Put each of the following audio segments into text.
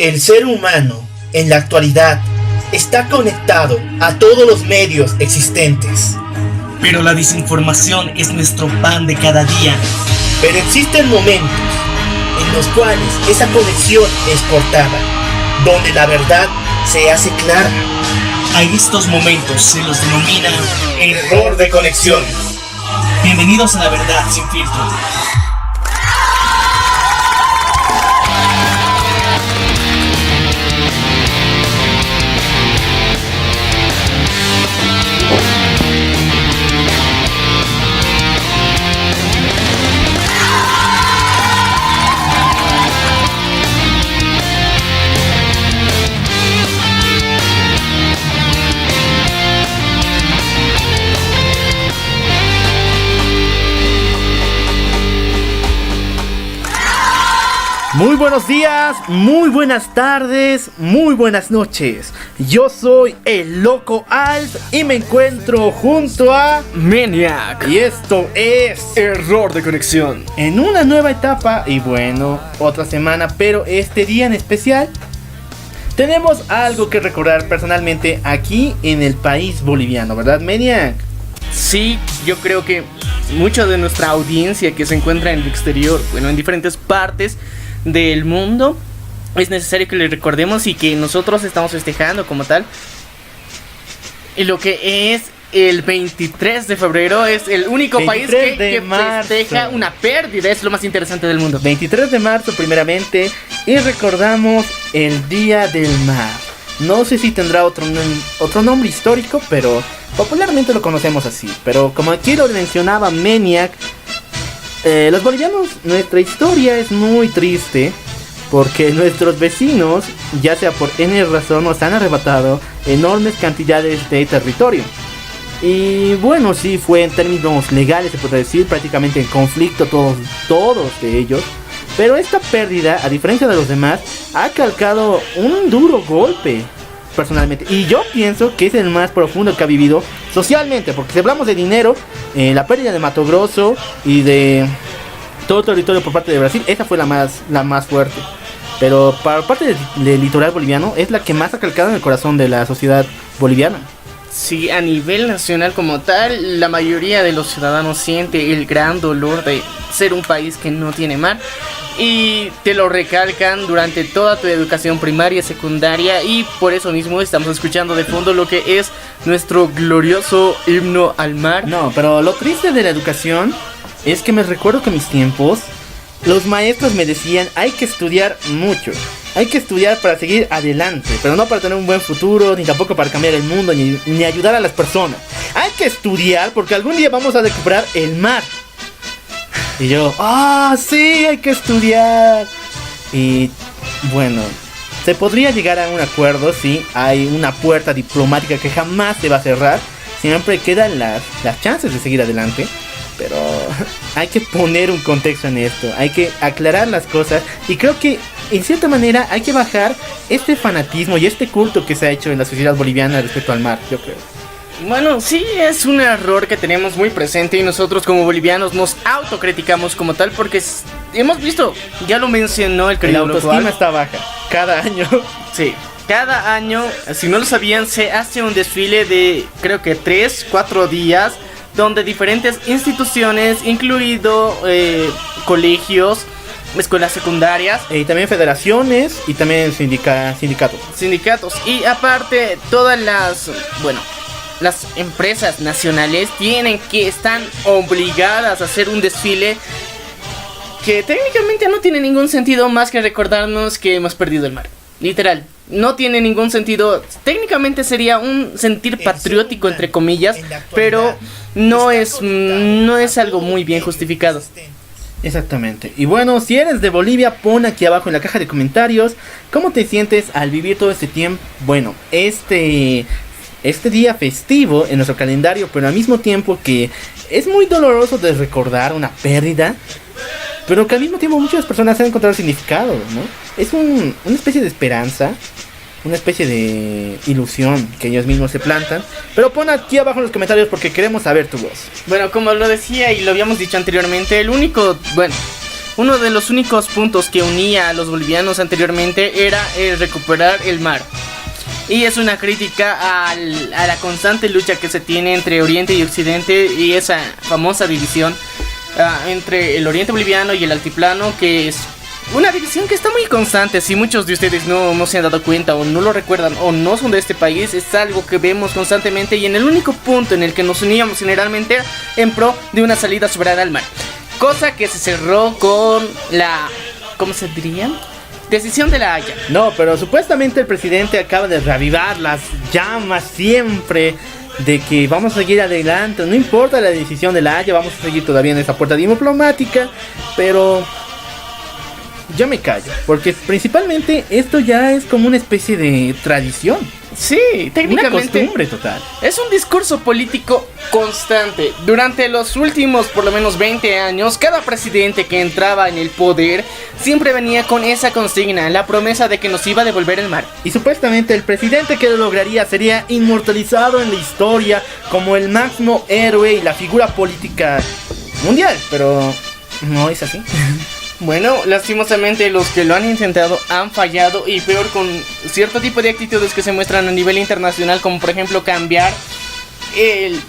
El ser humano, en la actualidad, está conectado a todos los medios existentes. Pero la desinformación es nuestro pan de cada día. Pero existen momentos en los cuales esa conexión es cortada, donde la verdad se hace clara. A estos momentos se los denomina error de conexión. Bienvenidos a La Verdad Sin Filtro. Muy buenos días, muy buenas tardes, muy buenas noches. Yo soy el Loco Alf y me encuentro junto a Maniac. Y esto es Error de Conexión. En una nueva etapa y bueno, otra semana, pero este día en especial tenemos algo que recordar personalmente aquí en el país boliviano, ¿verdad, Maniac? Sí, yo creo que mucha de nuestra audiencia que se encuentra en el exterior, bueno, en diferentes partes del mundo, es necesario que le recordemos y que nosotros estamos festejando como tal. Y lo que es el 23 de febrero es el único país que festeja una pérdida. Es lo más interesante del mundo. 23 de marzo primeramente, y recordamos el Día del Mar. No sé si tendrá otro nombre histórico, pero popularmente lo conocemos así. Pero como aquí lo mencionaba Maniac, los bolivianos, nuestra historia es muy triste porque nuestros vecinos, ya sea por N razón, nos han arrebatado enormes cantidades de territorio. Y bueno, sí, fue en términos legales, se puede decir, prácticamente en conflicto todos de ellos. Pero esta pérdida, a diferencia de los demás, ha calcado un duro golpe personalmente. Y yo pienso que es el más profundo que ha vivido socialmente, porque si hablamos de dinero, la pérdida de Mato Grosso y de todo territorio por parte de Brasil, esa fue la más fuerte. Pero para parte del litoral boliviano es la que más ha calcado en el corazón de la sociedad boliviana. Sí, a nivel nacional como tal, la mayoría de los ciudadanos siente el gran dolor de ser un país que no tiene mar. Y te lo recalcan durante toda tu educación primaria, secundaria. Y por eso mismo estamos escuchando de fondo lo que es nuestro glorioso himno al mar. No, pero lo triste de la educación es que me recuerdo que en mis tiempos los maestros me decían: hay que estudiar mucho, hay que estudiar para seguir adelante, pero no para tener un buen futuro, ni tampoco para cambiar el mundo, ni ayudar a las personas. Hay que estudiar porque algún día vamos a recuperar el mar. Y yo, sí, hay que estudiar. Y bueno, se podría llegar a un acuerdo, sí, hay una puerta diplomática que jamás se va a cerrar. Siempre quedan las chances de seguir adelante. Pero hay que poner un contexto en esto, hay que aclarar las cosas. Y creo que en cierta manera hay que bajar este fanatismo y este culto que se ha hecho en la sociedad boliviana respecto al mar, yo creo. Bueno, sí, es un error que tenemos muy presente y nosotros como bolivianos nos autocriticamos como tal porque hemos visto, ya lo mencionó el querido La autoestima está baja, cada año. Sí, cada año, si no lo sabían, se hace un desfile de creo que 3-4 días donde diferentes instituciones, incluido colegios, escuelas secundarias y también federaciones y también sindicatos. Y aparte todas las empresas nacionales están obligadas a hacer un desfile que técnicamente no tiene ningún sentido más que recordarnos que hemos perdido el mar. Literal, no tiene ningún sentido. Técnicamente sería un sentir patriótico entre comillas, pero no es algo muy bien justificado. Exactamente. Y bueno, si eres de Bolivia, pon aquí abajo en la caja de comentarios cómo te sientes al vivir todo este tiempo. Bueno, este día festivo en nuestro calendario, pero al mismo tiempo que es muy doloroso de recordar una pérdida, pero que al mismo tiempo muchas personas han encontrado significado, ¿no? Es una especie de esperanza, una especie de ilusión que ellos mismos se plantan. Pero pon aquí abajo en los comentarios porque queremos saber tu voz. Bueno, como lo decía y lo habíamos dicho anteriormente, uno de los únicos puntos que unía a los bolivianos anteriormente era recuperar el mar. Y es una crítica a la constante lucha que se tiene entre Oriente y Occidente y esa famosa división entre el Oriente boliviano y el altiplano, que es una división que está muy constante. Si muchos de ustedes no se han dado cuenta o no lo recuerdan o no son de este país, es algo que vemos constantemente y en el único punto en el que nos uníamos generalmente en pro de una salida soberana al mar. Cosa que se cerró con la... ¿cómo se diría? Decisión de La Haya. No, pero supuestamente el presidente acaba de reavivar las llamas siempre de que vamos a seguir adelante. No importa la decisión de La Haya, vamos a seguir todavía en esa puerta diplomática. Pero yo me callo, porque principalmente esto ya es como una especie de tradición. Sí, técnicamente una costumbre total. Es un discurso político constante. Durante los últimos por lo menos 20 años, cada presidente que entraba en el poder siempre venía con esa consigna, la promesa de que nos iba a devolver el mar. Y supuestamente el presidente que lo lograría sería inmortalizado en la historia como el máximo héroe y la figura política mundial, pero no es así. Bueno, lastimosamente los que lo han intentado han fallado, y peor con cierto tipo de actitudes que se muestran a nivel internacional, como por ejemplo cambiar el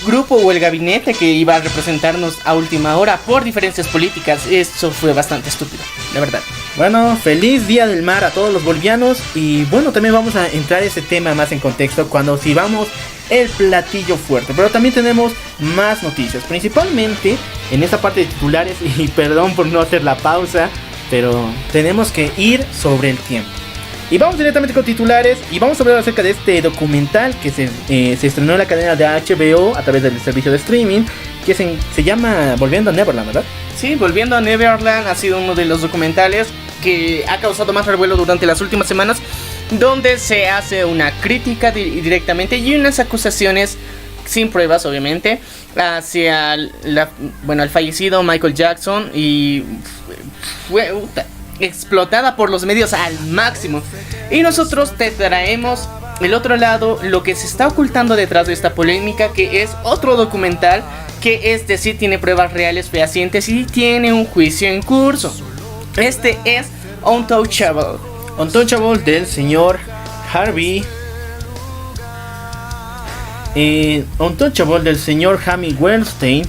grupo o el gabinete que iba a representarnos a última hora por diferencias políticas. Eso fue bastante estúpido, la verdad. Bueno, feliz Día del Mar a todos los bolivianos. Y bueno, también vamos a entrar ese tema más en contexto cuando sirvamos el platillo fuerte. Pero también tenemos más noticias, principalmente en esta parte de titulares. Y perdón por no hacer la pausa, pero tenemos que ir sobre el tiempo. Y vamos directamente con titulares y vamos a hablar acerca de este documental que se estrenó en la cadena de HBO a través del servicio de streaming, que se llama Volviendo a Neverland, ¿verdad? Sí, Volviendo a Neverland ha sido uno de los documentales que ha causado más revuelo durante las últimas semanas, donde se hace una crítica directamente y unas acusaciones sin pruebas, obviamente, hacia el fallecido Michael Jackson, y fue explotada por los medios al máximo. Y nosotros te traemos el otro lado, lo que se está ocultando detrás de esta polémica, que es otro documental que tiene pruebas reales fehacientes y tiene un juicio en curso. Este es Untouchable. Untouchable del señor Harvey. Untouchable del señor Harvey Weinstein,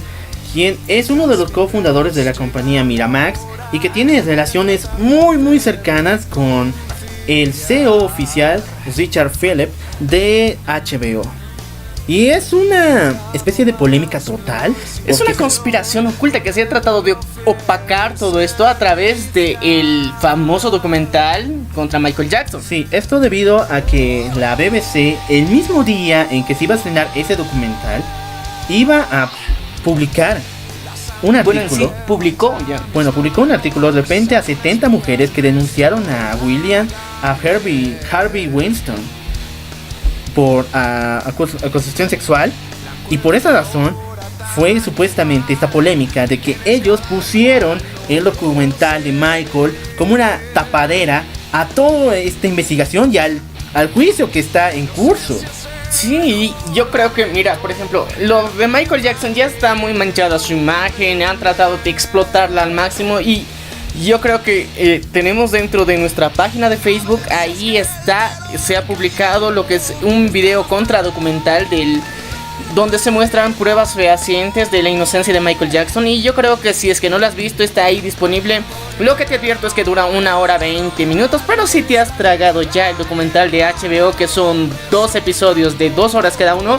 quien es uno de los cofundadores de la compañía Miramax y que tiene relaciones muy cercanas con el CEO oficial Richard Phillips de HBO. Y es una especie de polémica total. Es una conspiración oculta que se ha tratado de opacar todo esto a través del famoso documental contra Michael Jackson. Sí, esto debido a que la BBC, el mismo día en que se iba a estrenar ese documental, iba a publicar un artículo. Bueno, sí, publicó un artículo de repente a 70 mujeres que denunciaron a Harvey Weinstein por acusación sexual, y por esa razón fue supuestamente esta polémica de que ellos pusieron el documental de Michael como una tapadera a toda esta investigación y al juicio que está en curso. Sí, yo creo que, mira, por ejemplo, lo de Michael Jackson ya está muy manchada su imagen, han tratado de explotarla al máximo, y yo creo que tenemos dentro de nuestra página de Facebook, ahí se ha publicado lo que es un video contradocumental donde se muestran pruebas fehacientes de la inocencia de Michael Jackson, y yo creo que si es que no lo has visto, está ahí disponible. Lo que te advierto es que dura 1 hora 20 minutos, pero si te has tragado ya el documental de HBO, que son 2 episodios de 2 horas cada uno,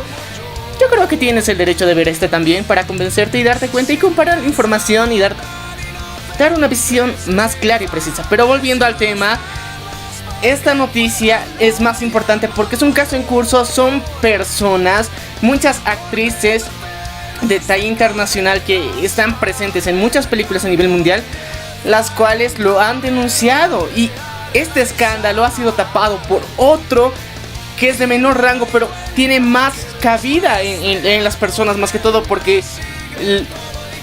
yo creo que tienes el derecho de ver este también para convencerte y darte cuenta y comparar información y dar una visión más clara y precisa. Pero volviendo al tema, esta noticia es más importante porque es un caso en curso. Son personas, muchas actrices de talla internacional que están presentes en muchas películas a nivel mundial, las cuales lo han denunciado, y este escándalo ha sido tapado por otro que es de menor rango, pero tiene más cabida en las personas, más que todo porque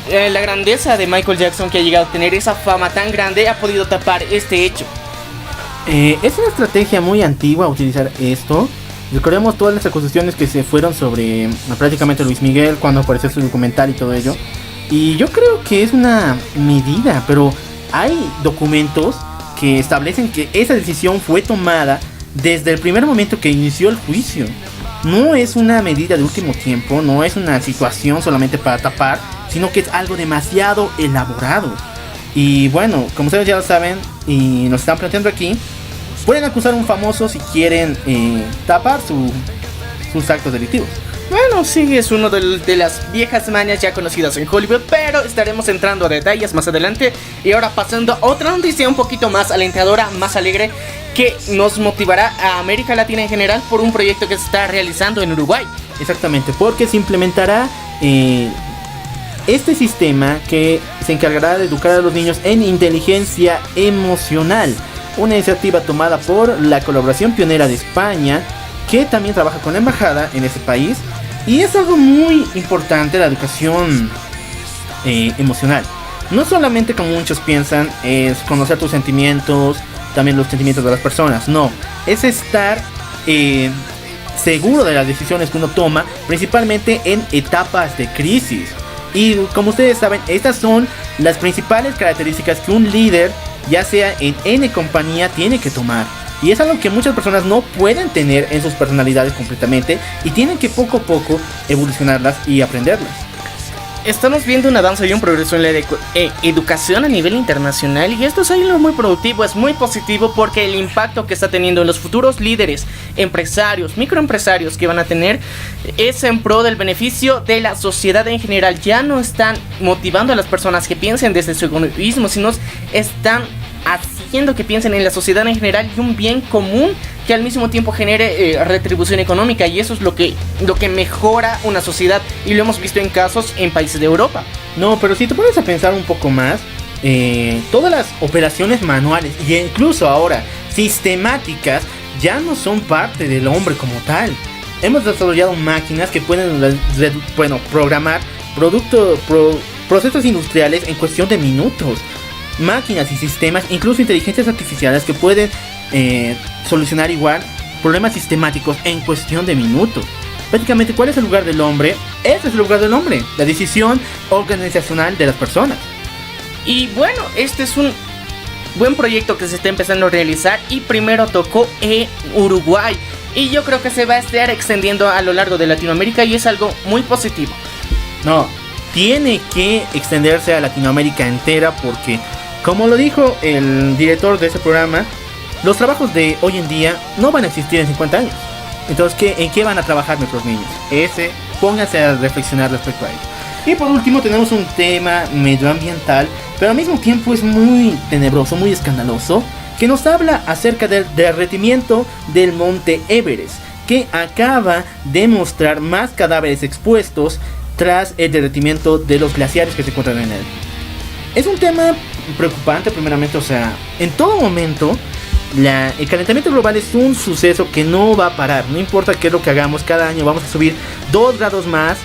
la grandeza de Michael Jackson, que ha llegado a tener esa fama tan grande, ha podido tapar este hecho. Es una estrategia muy antigua utilizar esto. Recordemos todas las acusaciones que se fueron sobre prácticamente Luis Miguel cuando apareció su documental y todo ello. Y yo creo que es una medida, pero hay documentos que establecen que esa decisión fue tomada desde el primer momento que inició el juicio. No es una medida de último tiempo, no es una situación solamente para tapar, sino que es algo demasiado elaborado. Y bueno, como ustedes ya lo saben y nos están planteando aquí, pueden acusar a un famoso si quieren tapar sus actos delictivos. Bueno, sí, es uno de las viejas mañas ya conocidas en Hollywood, pero estaremos entrando a detalles más adelante. Y ahora pasando a otra noticia un poquito más alentadora, más alegre, que nos motivará a América Latina en general por un proyecto que se está realizando en Uruguay. Exactamente, porque se implementará este sistema que se encargará de educar a los niños en inteligencia emocional. Una iniciativa tomada por la colaboración pionera de España, que también trabaja con la embajada en ese país. Y es algo muy importante la educación emocional. No solamente como muchos piensan es conocer tus sentimientos, también los sentimientos de las personas. No, es estar seguro de las decisiones que uno toma, principalmente en etapas de crisis. Y como ustedes saben, estas son las principales características que un líder, ya sea en N compañía, tiene que tomar. Y es algo que muchas personas no pueden tener en sus personalidades completamente y tienen que poco a poco evolucionarlas y aprenderlas. Estamos viendo un avance y un progreso en la educación a nivel internacional, y esto es algo muy productivo, es muy positivo, porque el impacto que está teniendo en los futuros líderes, empresarios, microempresarios que van a tener es en pro del beneficio de la sociedad en general. Ya no están motivando a las personas que piensen desde su egoísmo, sino están haciendo que piensen en la sociedad en general y un bien común que al mismo tiempo genere retribución económica, y eso es lo que mejora una sociedad, y lo hemos visto en casos en países de Europa. No, pero si te pones a pensar un poco más, todas las operaciones manuales y incluso ahora sistemáticas ya no son parte del hombre como tal. Hemos desarrollado máquinas que pueden programar procesos industriales en cuestión de minutos. Máquinas y sistemas, incluso inteligencias artificiales, que pueden solucionar igual problemas sistemáticos en cuestión de minutos. Prácticamente, ¿cuál es el lugar del hombre? Ese es el lugar del hombre, la decisión organizacional de las personas. Y bueno, este es un buen proyecto que se está empezando a realizar, y primero tocó en Uruguay, y yo creo que se va a estar extendiendo a lo largo de Latinoamérica, y es algo muy positivo. No, tiene que extenderse a Latinoamérica entera, porque como lo dijo el director de ese programa, los trabajos de hoy en día no van a existir en 50 años. Entonces, ¿en qué van a trabajar nuestros niños? Pónganse a reflexionar respecto a ello. Y por último tenemos un tema medioambiental, pero al mismo tiempo es muy tenebroso, muy escandaloso, que nos habla acerca del derretimiento del monte Everest, que acaba de mostrar más cadáveres expuestos tras el derretimiento de los glaciares que se encuentran en él. Es un tema preocupante, primeramente, o sea, en todo momento el calentamiento global es un suceso que no va a parar. No importa qué es lo que hagamos, cada año vamos a subir 2 grados más,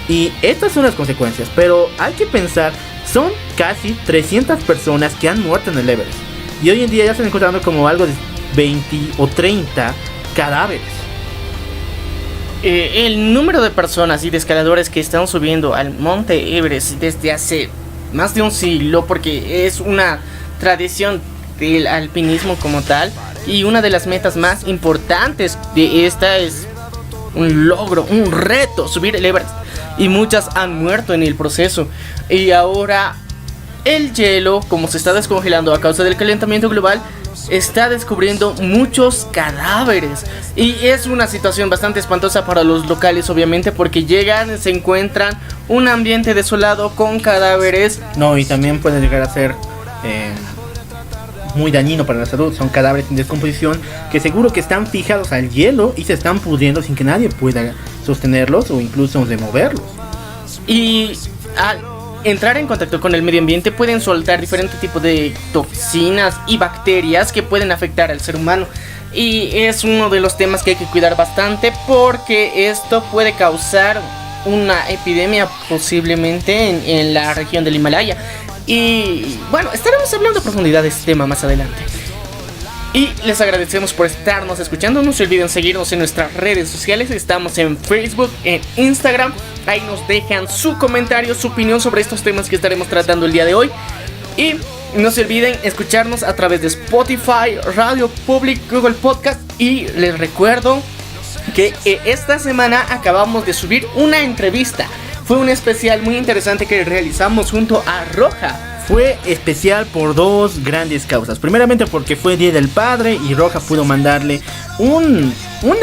y estas son las consecuencias. Pero hay que pensar, son casi 300 personas que han muerto en el Everest, y hoy en día ya están encontrando como algo de 20 o 30 cadáveres. El número de personas y de escaladores que están subiendo al monte Everest desde hace más de un siglo, porque es una tradición del alpinismo como tal, y una de las metas más importantes de esta es un logro, un reto, subir el Everest, y muchas han muerto en el proceso. Y ahora el hielo, como se está descongelando a causa del calentamiento global, está descubriendo muchos cadáveres, y es una situación bastante espantosa para los locales, obviamente, porque llegan, se encuentran un ambiente desolado con cadáveres. No, y también puede llegar a ser muy dañino para la salud. Son cadáveres en descomposición que seguro que están fijados al hielo y se están pudriendo sin que nadie pueda sostenerlos o incluso removerlos. Y al entrar en contacto con el medio ambiente pueden soltar diferentes tipos de toxinas y bacterias que pueden afectar al ser humano, y es uno de los temas que hay que cuidar bastante, porque esto puede causar una epidemia posiblemente en la región del Himalaya. Y bueno, estaremos hablando a profundidad de este tema más adelante. Y les agradecemos por estarnos escuchando. No se olviden seguirnos en nuestras redes sociales. Estamos en Facebook, en Instagram. Ahí nos dejan su comentario, su opinión sobre estos temas que estaremos tratando el día de hoy. Y no se olviden escucharnos a través de Spotify, Radio Public, Google Podcast. Y les recuerdo que esta semana acabamos de subir una entrevista. Fue un especial muy interesante que realizamos junto a Roja. Fue especial por dos grandes causas. Primeramente porque fue Día del Padre y Roja pudo mandarle un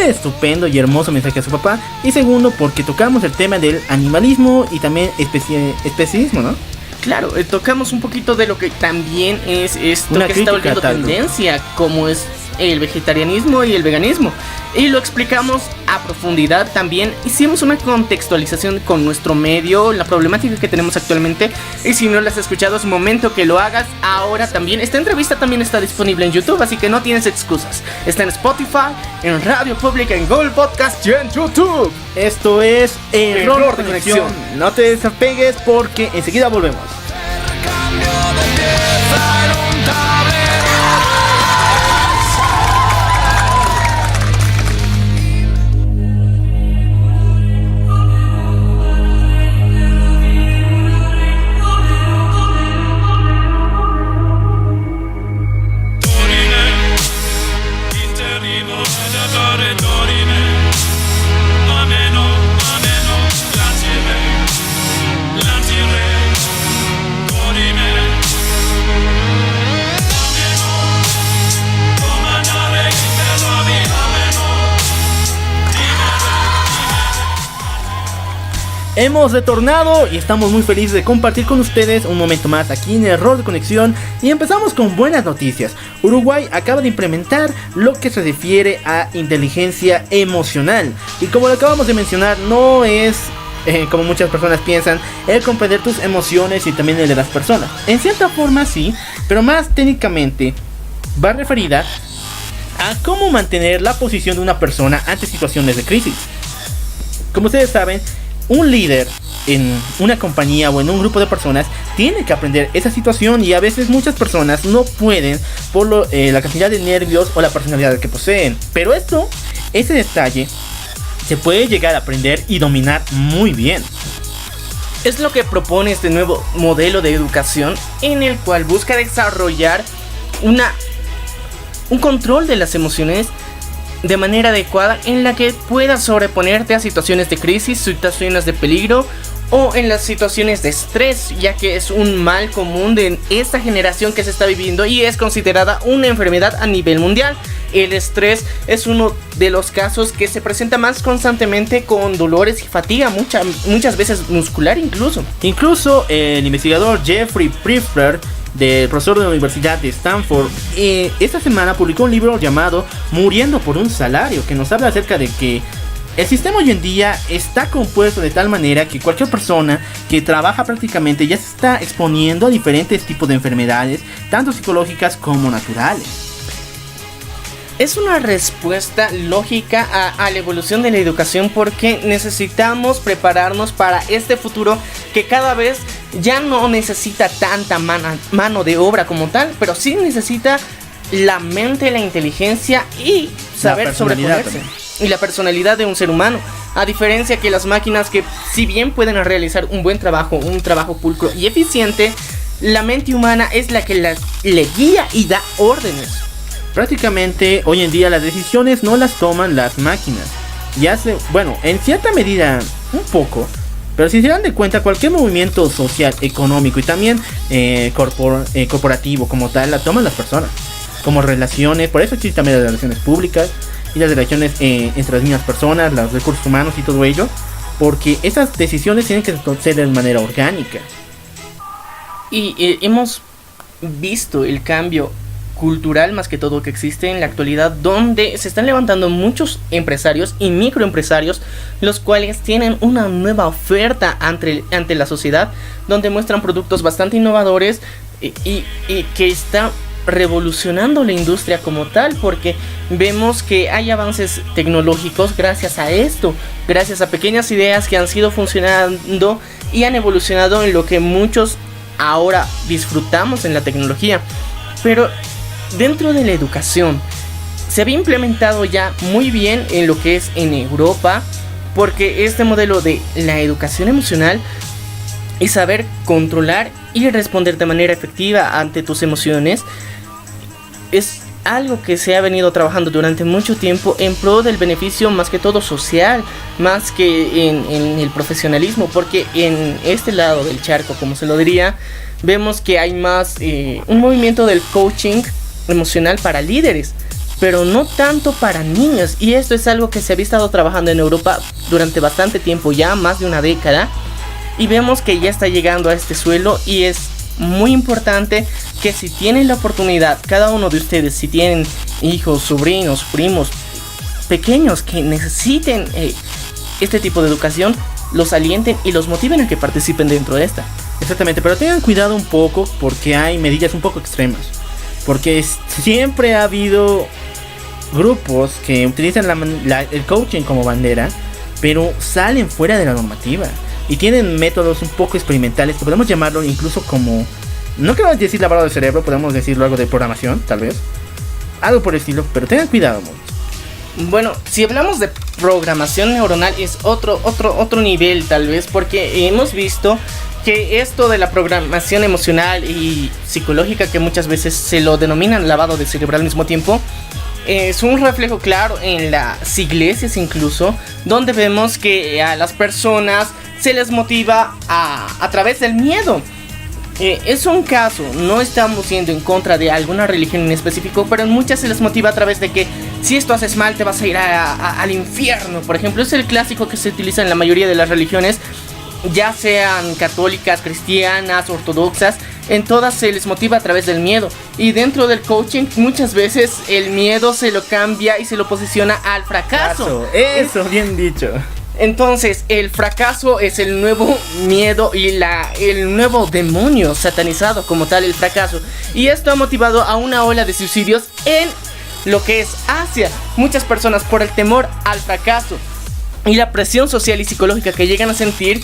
estupendo y hermoso mensaje a su papá. Y segundo porque tocamos el tema del animalismo y también especismo, ¿no? Claro, tocamos un poquito de lo que también es esto Una que está crítica volviendo tal, tendencia, como es el vegetarianismo y el veganismo. Y lo explicamos a profundidad. También hicimos una contextualización con nuestro medio, la problemática que tenemos actualmente. Y si no la has escuchado, es momento que lo hagas ahora también. Esta entrevista también está disponible en YouTube, así que no tienes excusas. Está en Spotify, en Radio Pública, en Google Podcast y en YouTube. Esto es Error de Conexión. No te desapegues porque enseguida volvemos. Hemos retornado y estamos muy felices de compartir con ustedes un momento más aquí en Error de Conexión. Y empezamos con buenas noticias. Uruguay acaba de implementar lo que se refiere a inteligencia emocional. Y como lo acabamos de mencionar, no es como muchas personas piensan, el comprender tus emociones y también el de las personas. En cierta forma sí, pero más técnicamente va referida a cómo mantener la posición de una persona ante situaciones de crisis. Como ustedes saben, un líder en una compañía o en un grupo de personas tiene que aprender esa situación, y a veces muchas personas no pueden por la cantidad de nervios o la personalidad que poseen. Pero ese detalle se puede llegar a aprender y dominar muy bien. Es lo que propone este nuevo modelo de educación, en el cual busca desarrollar un control de las emociones de manera adecuada, en la que puedas sobreponerte a situaciones de crisis, situaciones de peligro o en las situaciones de estrés, ya que es un mal común de esta generación que se está viviendo y es considerada una enfermedad a nivel mundial. El estrés es uno de los casos que se presenta más constantemente, con dolores y fatiga, muchas veces muscular incluso. Incluso el investigador Jeffrey Priffer, del profesor de la Universidad de Stanford, esta semana publicó un libro llamado Muriendo por un salario, que nos habla acerca de que el sistema hoy en día está compuesto de tal manera que cualquier persona que trabaja prácticamente ya se está exponiendo a diferentes tipos de enfermedades, tanto psicológicas como naturales. Es una respuesta lógica a la evolución de la educación, porque necesitamos prepararnos para este futuro que cada vez ya no necesita tanta mano de obra como tal, pero sí necesita la mente, la inteligencia y saber sobreponerse. Y la personalidad de un ser humano, a diferencia que las máquinas, que si bien pueden realizar un buen trabajo, un trabajo pulcro y eficiente, la mente humana es la que le guía y da órdenes. Prácticamente hoy en día las decisiones no las toman las máquinas. En cierta medida un poco, pero si se dan de cuenta, cualquier movimiento social, económico y también corporativo como tal, la toman las personas. Como relaciones, por eso existen también las relaciones públicas y las relaciones entre las mismas personas, los recursos humanos y todo ello, porque esas decisiones tienen que ser de manera orgánica. Y hemos visto el cambio cultural más que todo que existe en la actualidad, donde se están levantando muchos empresarios y microempresarios, los cuales tienen una nueva oferta ante la sociedad, donde muestran productos bastante innovadores y que están revolucionando la industria como tal, porque vemos que hay avances tecnológicos gracias a esto, gracias a pequeñas ideas que han sido funcionando y han evolucionado en lo que muchos ahora disfrutamos en la tecnología. Pero dentro de la educación se había implementado ya muy bien en lo que es en Europa, porque este modelo de la educación emocional y saber controlar y responder de manera efectiva ante tus emociones es algo que se ha venido trabajando durante mucho tiempo en pro del beneficio más que todo social, más que en el profesionalismo, porque en este lado del charco, como se lo diría, vemos que hay más un movimiento del coaching emocional para líderes, pero no tanto para niños, y esto es algo que se había estado trabajando en Europa durante bastante tiempo, ya más de una década, y vemos que ya está llegando a este suelo, y es muy importante que si tienen la oportunidad, cada uno de ustedes, si tienen hijos, sobrinos, primos pequeños que necesiten este tipo de educación, los alienten y los motiven a que participen dentro de esta. Exactamente, pero tengan cuidado un poco porque hay medidas un poco extremas. Porque siempre ha habido grupos que utilizan el coaching como bandera, pero salen fuera de la normativa y tienen métodos un poco experimentales que podemos llamarlo incluso como, no queremos decir lavado de cerebro, podemos decirlo algo de programación, tal vez, algo por el estilo, pero tengan cuidado. Bueno, si hablamos de programación neuronal es otro nivel tal vez, porque hemos visto que esto de la programación emocional y psicológica, que muchas veces se lo denominan lavado de cerebro al mismo tiempo, es un reflejo claro en las iglesias incluso, donde vemos que a las personas se les motiva a través del miedo. Es un caso, no estamos yendo en contra de alguna religión en específico, pero en muchas se les motiva a través de que si esto haces mal te vas a ir al infierno, por ejemplo. Es el clásico que se utiliza en la mayoría de las religiones, ya sean católicas, cristianas, ortodoxas. En todas se les motiva a través del miedo, y dentro del coaching muchas veces el miedo se lo cambia y se lo posiciona al fracaso. Eso, bien dicho. Entonces el fracaso es el nuevo miedo y el nuevo demonio satanizado como tal, el fracaso. Y esto ha motivado a una ola de suicidios en lo que es Asia. Muchas personas, por el temor al fracaso y la presión social y psicológica que llegan a sentir,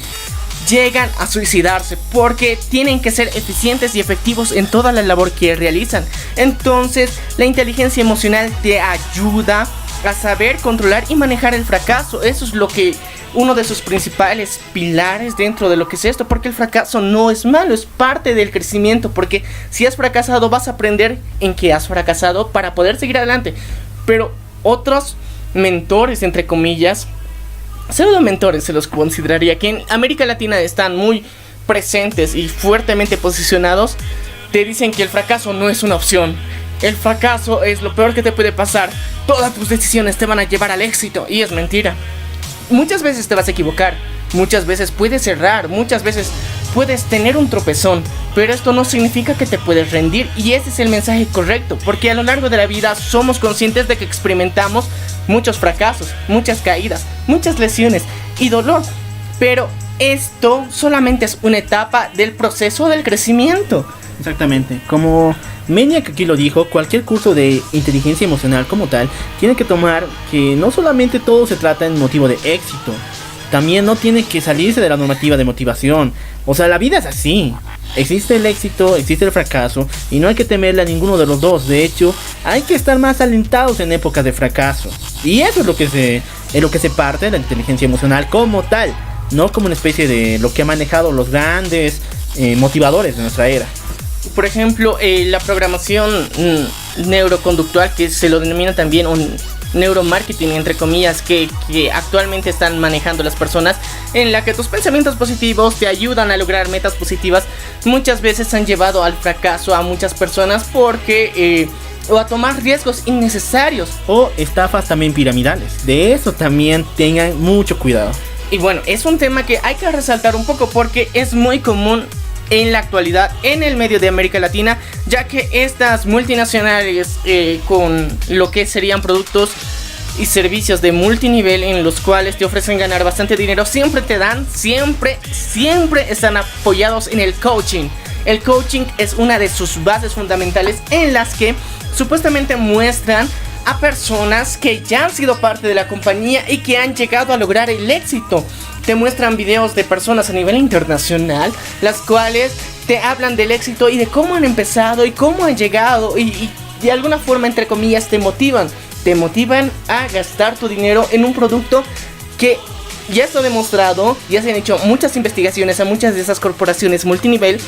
llegan a suicidarse porque tienen que ser eficientes y efectivos en toda la labor que realizan. Entonces la inteligencia emocional te ayuda a saber controlar y manejar el fracaso. Eso es lo que uno de sus principales pilares dentro de lo que es esto, porque el fracaso no es malo, es parte del crecimiento, porque si has fracasado vas a aprender en que has fracasado para poder seguir adelante. Pero otros mentores, entre comillas, pseudo mentores se los consideraría, que en América Latina están muy presentes y fuertemente posicionados, te dicen que el fracaso no es una opción. El fracaso es lo peor que te puede pasar. Todas tus decisiones te van a llevar al éxito, y es mentira. Muchas veces te vas a equivocar, muchas veces puedes errar, muchas veces puedes tener un tropezón, pero esto no significa que te puedes rendir, y ese es el mensaje correcto, porque a lo largo de la vida somos conscientes de que experimentamos muchos fracasos, muchas caídas, muchas lesiones y dolor, pero esto solamente es una etapa del proceso del crecimiento. Exactamente, como Maniac aquí lo dijo, cualquier curso de inteligencia emocional como tal tiene que tomar que no solamente todo se trata en motivo de éxito, también no tiene que salirse de la normativa de motivación. O sea, la vida es así, existe el éxito, existe el fracaso, y no hay que temerle a ninguno de los dos. De hecho, hay que estar más alentados en épocas de fracaso, y eso es lo que se parte de la inteligencia emocional como tal, no como una especie de lo que han manejado los grandes motivadores de nuestra era. Por ejemplo, la programación neuroconductual, que se lo denomina también un neuromarketing, entre comillas, que actualmente están manejando las personas, en la que tus pensamientos positivos te ayudan a lograr metas positivas, muchas veces han llevado al fracaso a muchas personas porque o a tomar riesgos innecesarios, o estafas también piramidales. De eso también tengan mucho cuidado. Y bueno, es un tema que hay que resaltar un poco porque es muy común en la actualidad en el medio de América Latina, ya que estas multinacionales con lo que serían productos y servicios de multinivel en los cuales te ofrecen ganar bastante dinero, siempre están apoyados en el coaching. El coaching es una de sus bases fundamentales, en las que supuestamente muestran a personas que ya han sido parte de la compañía y que han llegado a lograr el éxito. Te muestran videos de personas a nivel internacional, las cuales te hablan del éxito y de cómo han empezado y cómo han llegado, y de alguna forma, entre comillas, te motivan a gastar tu dinero en un producto que ya está demostrado, ya se han hecho muchas investigaciones a muchas de esas corporaciones multinivel,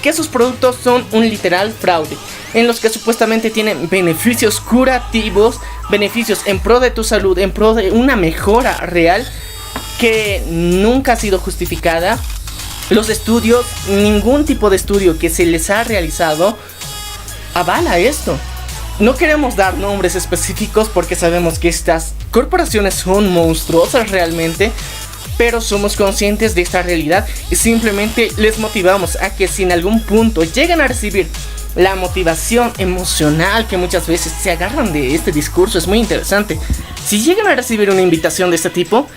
que sus productos son un literal fraude, en los que supuestamente tienen beneficios curativos, beneficios en pro de tu salud, en pro de una mejora real que nunca ha sido justificada. Los estudios, ningún tipo de estudio que se les ha realizado avala esto. No queremos dar nombres específicos porque sabemos que estas corporaciones son monstruosas realmente, pero somos conscientes de esta realidad y simplemente les motivamos a que si en algún punto llegan a recibir la motivación emocional que muchas veces se agarran de este discurso, es muy interesante. Si llegan a recibir una invitación de este tipo,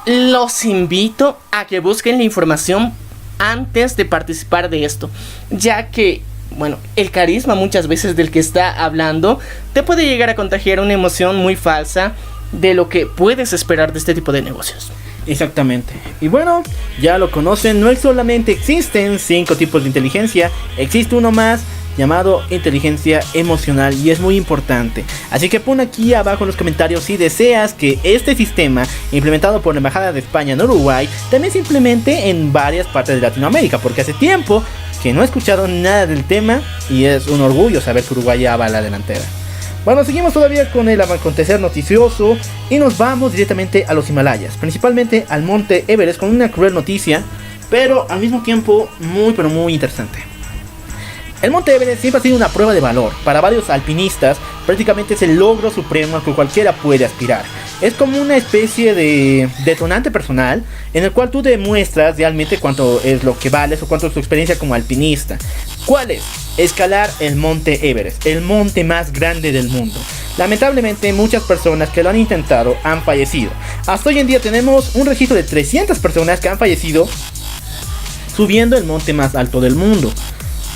los invito a que busquen la información antes de participar de esto, ya que, bueno, el carisma muchas veces del que está hablando te puede llegar a contagiar una emoción muy falsa de lo que puedes esperar de este tipo de negocios. Exactamente. Y bueno, ya lo conocen, no solamente existen 5 tipos de inteligencia, existe uno más llamado inteligencia emocional y es muy importante. Así que pon aquí abajo en los comentarios si deseas que este sistema implementado por la Embajada de España en Uruguay también se implemente en varias partes de Latinoamérica, porque hace tiempo que no he escuchado nada del tema y es un orgullo saber que Uruguay ya va a la delantera. Bueno, seguimos todavía con el acontecer noticioso y nos vamos directamente a los Himalayas, principalmente al monte Everest, con una cruel noticia, pero al mismo tiempo muy interesante. El monte Everest siempre ha sido una prueba de valor para varios alpinistas, prácticamente es el logro supremo al que cualquiera puede aspirar. Es como una especie de detonante personal en el cual tú demuestras realmente cuánto es lo que vales o cuánto es tu experiencia como alpinista. ¿Cuál es? Escalar el monte Everest, el monte más grande del mundo. Lamentablemente muchas personas que lo han intentado han fallecido. Hasta hoy en día tenemos un registro de 300 personas que han fallecido subiendo el monte más alto del mundo.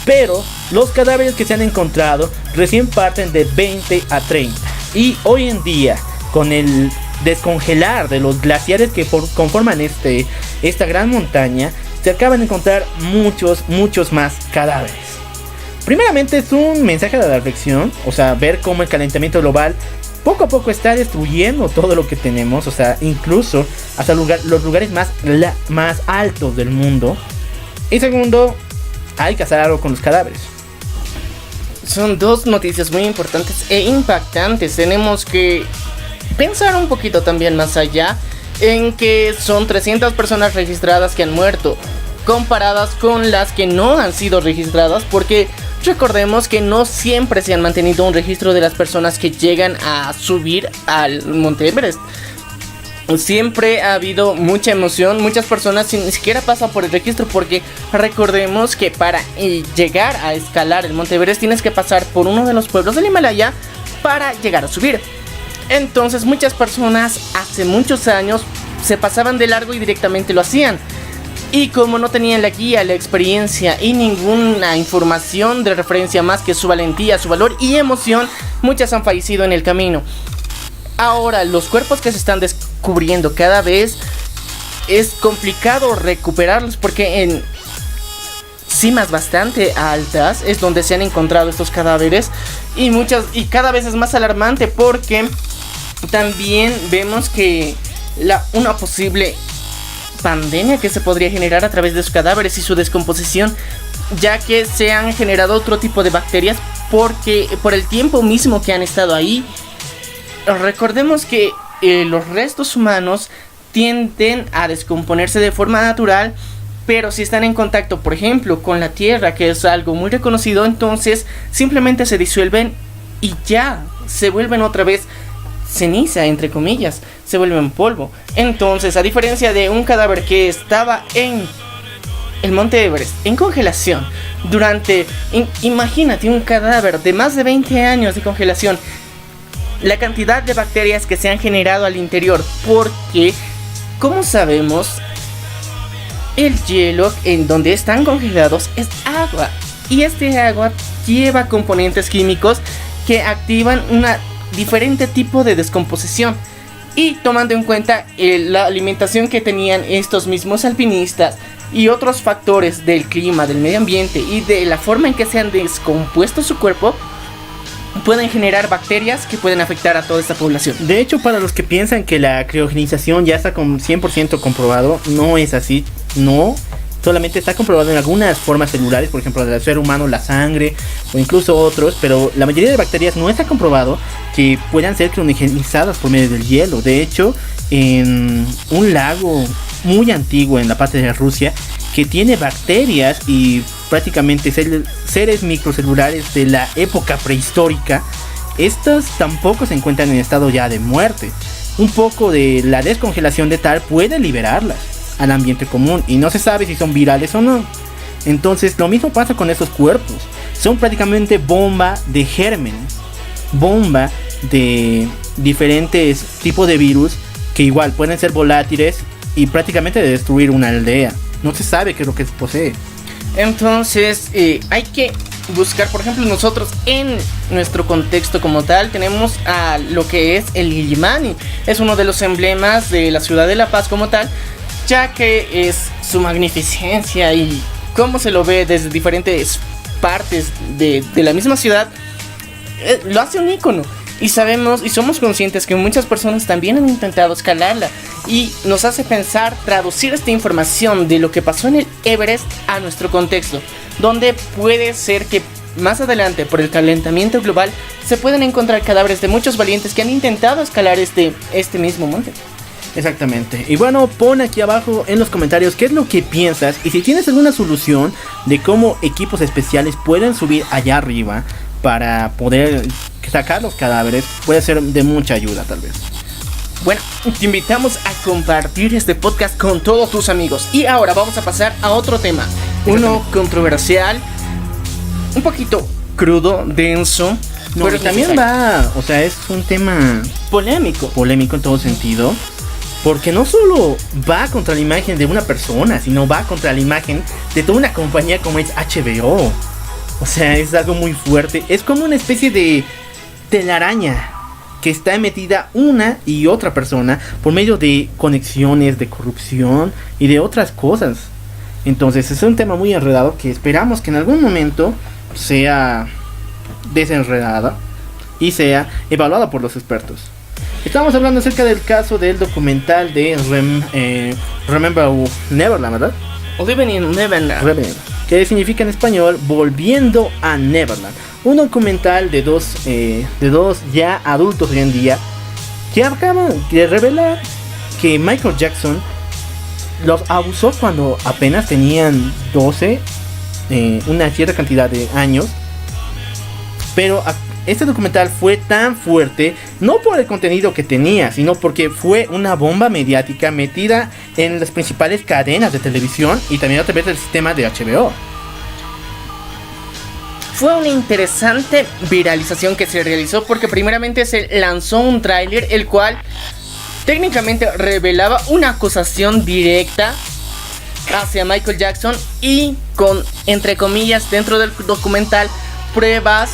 Pero los cadáveres que se han encontrado recién parten de 20 a 30. Y hoy en día, con el descongelar de los glaciares que conforman esta gran montaña, se acaban de encontrar muchos más cadáveres. Primeramente es un mensaje de la reflexión, o sea, ver cómo el calentamiento global poco a poco está destruyendo todo lo que tenemos, o sea, incluso hasta los lugares más altos del mundo. Y segundo, hay que hacer algo con los cadáveres. Son dos noticias muy importantes e impactantes. Tenemos que pensar un poquito también más allá en que son 300 personas registradas que han muerto, comparadas con las que no han sido registradas, porque recordemos que no siempre se han mantenido un registro de las personas que llegan a subir al Monte Everest. Siempre ha habido mucha emoción, muchas personas ni siquiera pasan por el registro, porque recordemos que para llegar a escalar el Monte Everest tienes que pasar por uno de los pueblos del Himalaya para llegar a subir. Entonces muchas personas hace muchos años se pasaban de largo y directamente lo hacían. Y como no tenían la guía, la experiencia y ninguna información de referencia más que su valentía, su valor y emoción, muchas han fallecido en el camino. Ahora, los cuerpos que se están descubriendo cada vez es complicado recuperarlos, porque en cimas bastante altas es donde se han encontrado estos cadáveres, y cada vez es más alarmante, porque también vemos que una posible pandemia que se podría generar a través de sus cadáveres y su descomposición, ya que se han generado otro tipo de bacterias porque por el tiempo mismo que han estado ahí. Recordemos que los restos humanos tienden a descomponerse de forma natural, pero si están en contacto, por ejemplo, con la tierra, que es algo muy reconocido, entonces simplemente se disuelven y ya se vuelven otra vez ceniza, entre comillas, se vuelven polvo. Entonces, a diferencia de un cadáver que estaba en el Monte Everest en congelación imagínate un cadáver de más de 20 años de congelación, la cantidad de bacterias que se han generado al interior, porque como sabemos, el hielo en donde están congelados es agua, y este agua lleva componentes químicos que activan una diferente tipo de descomposición. Y tomando en cuenta la alimentación que tenían estos mismos alpinistas y otros factores del clima, del medio ambiente y de la forma en que se han descompuesto su cuerpo, pueden generar bacterias que pueden afectar a toda esta población. De hecho, para los que piensan que la criogenización ya está con 100% comprobado, no es así, no. Solamente está comprobado en algunas formas celulares, por ejemplo, del ser humano, la sangre o incluso otros, pero la mayoría de bacterias no está comprobado que puedan ser criogenizadas por medio del hielo. De hecho, en un lago muy antiguo en la parte de Rusia que tiene bacterias y prácticamente seres microcelulares de la época prehistórica, estas tampoco se encuentran en estado ya de muerte. Un poco de la descongelación de tal puede liberarlas al ambiente común y no se sabe si son virales o no. Entonces lo mismo pasa con estos cuerpos, son prácticamente bomba de gérmenes, bomba de diferentes tipos de virus que igual pueden ser volátiles y prácticamente de destruir una aldea. No se sabe qué es lo que posee. Entonces hay que buscar, por ejemplo, nosotros en nuestro contexto como tal tenemos a lo que es el Illimani. Es uno de los emblemas de la ciudad de La Paz como tal, ya que es su magnificencia y cómo se lo ve desde diferentes partes de la misma ciudad, lo hace un ícono. Y sabemos y somos conscientes que muchas personas también han intentado escalarla, y nos hace pensar, traducir esta información de lo que pasó en el Everest a nuestro contexto, donde puede ser que más adelante, por el calentamiento global, se pueden encontrar cadáveres de muchos valientes que han intentado escalar este mismo monte. Exactamente. Y bueno, pon aquí abajo en los comentarios qué es lo que piensas y si tienes alguna solución de cómo equipos especiales pueden subir allá arriba para poder sacar los cadáveres. Puede ser de mucha ayuda tal vez. Bueno, te invitamos a compartir este podcast con todos tus amigos. Y ahora vamos a pasar a otro tema. Uno controversial, un poquito crudo, denso, no, pero también va, o sea, es un tema polémico en todo sentido. Porque no solo va contra la imagen de una persona, sino va contra la imagen de toda una compañía como es HBO. O sea, es algo muy fuerte. Es como una especie de telaraña que está metida una y otra persona por medio de conexiones, de corrupción y de otras cosas. Entonces es un tema muy enredado que esperamos que en algún momento sea desenredada y sea evaluada por los expertos. Estamos hablando acerca del caso del documental de Remember Neverland, ¿verdad? Living in Neverland, que significa en español Volviendo a Neverland. Un documental de dos ya adultos hoy en día que acaban de revelar que Michael Jackson los abusó cuando apenas tenían 12, una cierta cantidad de años. Pero este documental fue tan fuerte, no por el contenido que tenía, sino porque fue una bomba mediática metida en las principales cadenas de televisión y también a través del sistema de HBO. Fue una interesante viralización que se realizó porque primeramente se lanzó un tráiler el cual técnicamente revelaba una acusación directa hacia Michael Jackson y con, entre comillas, dentro del documental, pruebas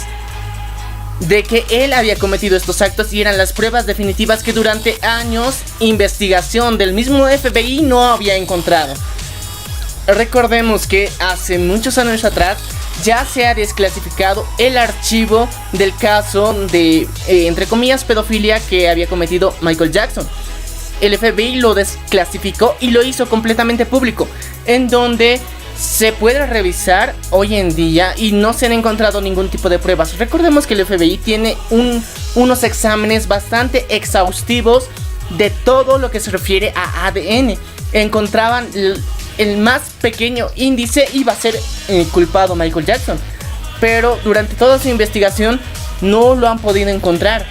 de que él había cometido estos actos y eran las pruebas definitivas que durante años investigación del mismo FBI no había encontrado. Recordemos que hace muchos años atrás ya se ha desclasificado el archivo del caso de, entre comillas, pedofilia que había cometido Michael Jackson. El FBI lo desclasificó y lo hizo completamente público, en donde se puede revisar hoy en día y no se han encontrado ningún tipo de pruebas. Recordemos que el FBI tiene unos exámenes bastante exhaustivos de todo lo que se refiere a ADN. Encontraban el más pequeño índice iba a ser culpado Michael Jackson, pero durante toda su investigación no lo han podido encontrar.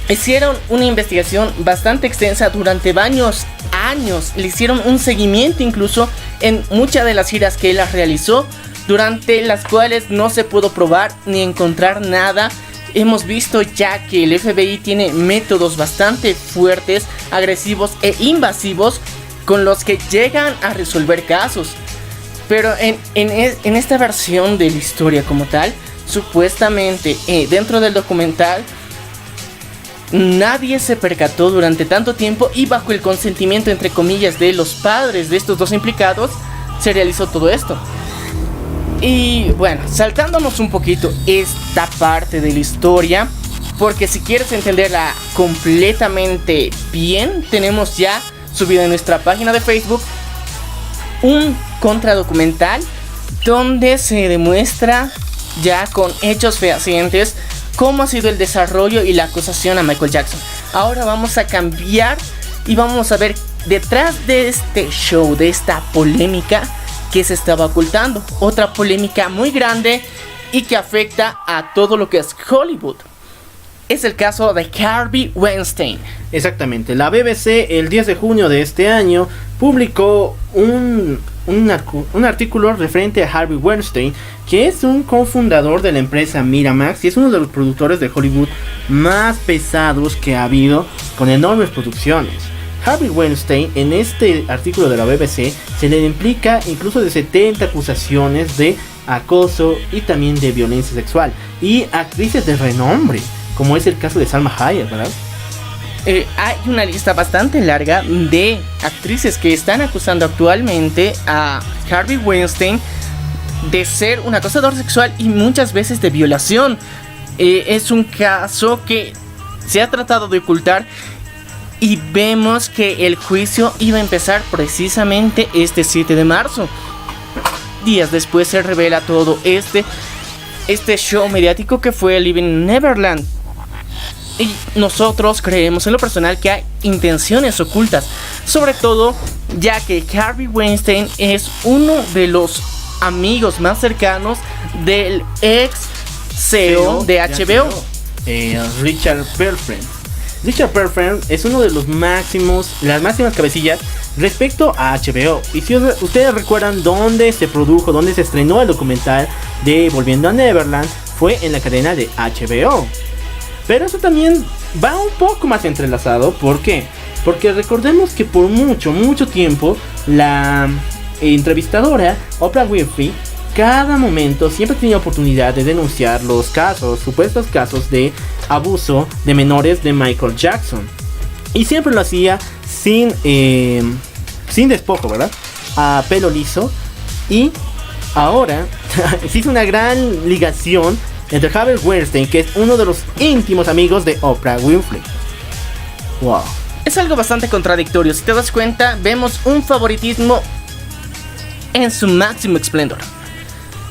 Hicieron una investigación bastante extensa durante varios años, le hicieron un seguimiento incluso en muchas de las giras que él las realizó, durante las cuales no se pudo probar ni encontrar nada. Hemos visto ya que el FBI tiene métodos bastante fuertes, agresivos e invasivos con los que llegan a resolver casos. Pero en esta versión de la historia como tal, supuestamente dentro del documental nadie se percató durante tanto tiempo y bajo el consentimiento entre comillas de los padres de estos dos implicados se realizó todo esto. Y bueno, saltándonos un poquito esta parte de la historia, porque si quieres entenderla completamente bien, tenemos ya subido en nuestra página de Facebook un contradocumental donde se demuestra ya con hechos fehacientes cómo ha sido el desarrollo y la acusación a Michael Jackson. Ahora vamos a cambiar y vamos a ver detrás de este show, de esta polémica que se estaba ocultando. Otra polémica muy grande y que afecta a todo lo que es Hollywood. Es el caso de Harvey Weinstein. Exactamente, la BBC el 10 de junio de este año publicó un artículo referente a Harvey Weinstein, que es un cofundador de la empresa Miramax y es uno de los productores de Hollywood más pesados que ha habido, con enormes producciones. Harvey Weinstein, en este artículo de la BBC, se le implica incluso de 70 acusaciones de acoso y también de violencia sexual, y actrices de renombre, como es el caso de Salma Hayek, ¿verdad? Hay una lista bastante larga de actrices que están acusando actualmente a Harvey Weinstein de ser un acosador sexual y muchas veces de violación. Es un caso que se ha tratado de ocultar y vemos que el juicio iba a empezar precisamente este 7 de marzo. Días después se revela todo este show mediático que fue Living Neverland. Y nosotros creemos en lo personal que hay intenciones ocultas, sobre todo ya que Harvey Weinstein es uno de los amigos más cercanos del ex CEO de HBO, Richard Perlfriend. Richard Perlfriend es uno de las máximas cabecillas respecto a HBO. Y si ustedes recuerdan dónde se produjo, dónde se estrenó el documental de Volviendo a Neverland, fue en la cadena de HBO. Pero eso también va un poco más entrelazado. ¿Por qué? Porque recordemos que por mucho tiempo la entrevistadora Oprah Winfrey cada momento siempre tenía oportunidad de denunciar los supuestos casos de abuso de menores de Michael Jackson. Y siempre lo hacía sin despojo, ¿verdad? A pelo liso. Y ahora se hizo una gran ligación entre Harvey Weinstein, que es uno de los íntimos amigos de Oprah Winfrey. Wow. Es algo bastante contradictorio. Si te das cuenta, vemos un favoritismo en su máximo esplendor.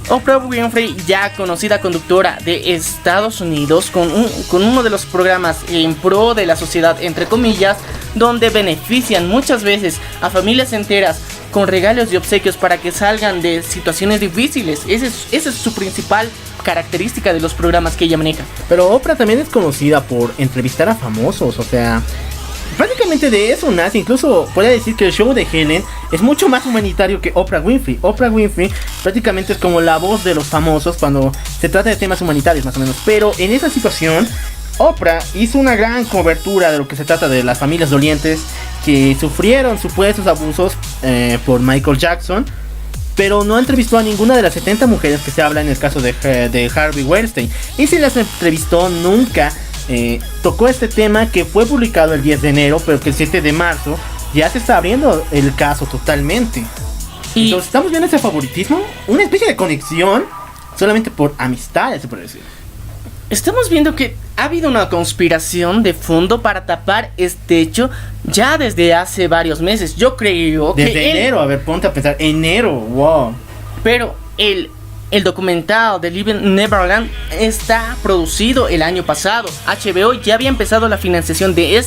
Oprah Winfrey, ya conocida conductora de Estados Unidos, con uno de los programas en pro de la sociedad, entre comillas, donde benefician muchas veces a familias enteras con regalos y obsequios para que salgan de situaciones difíciles. Esa es su principal característica de los programas que ella maneja. Pero Oprah también es conocida por entrevistar a famosos, o sea, prácticamente de eso nace. Incluso puede decir que el show de Helen es mucho más humanitario que Oprah Winfrey. Oprah Winfrey prácticamente es como la voz de los famosos cuando se trata de temas humanitarios, más o menos. Pero en esa situación, Oprah hizo una gran cobertura de lo que se trata de las familias dolientes que sufrieron supuestos abusos por Michael Jackson. Pero no entrevistó a ninguna de las 70 mujeres que se habla en el caso de Harvey Weinstein. Y si las entrevistó, nunca tocó este tema, que fue publicado el 10 de enero, pero que el 7 de marzo ya se está abriendo el caso totalmente. Y entonces estamos viendo ese favoritismo, una especie de conexión solamente por amistad, se puede decir. Estamos viendo que ha habido una conspiración de fondo para tapar este hecho ya desde hace varios meses. Yo creo que desde enero, a ver, ponte a pensar, enero, wow. Pero el documental de Living Neverland está producido el año pasado. HBO ya había empezado la financiación de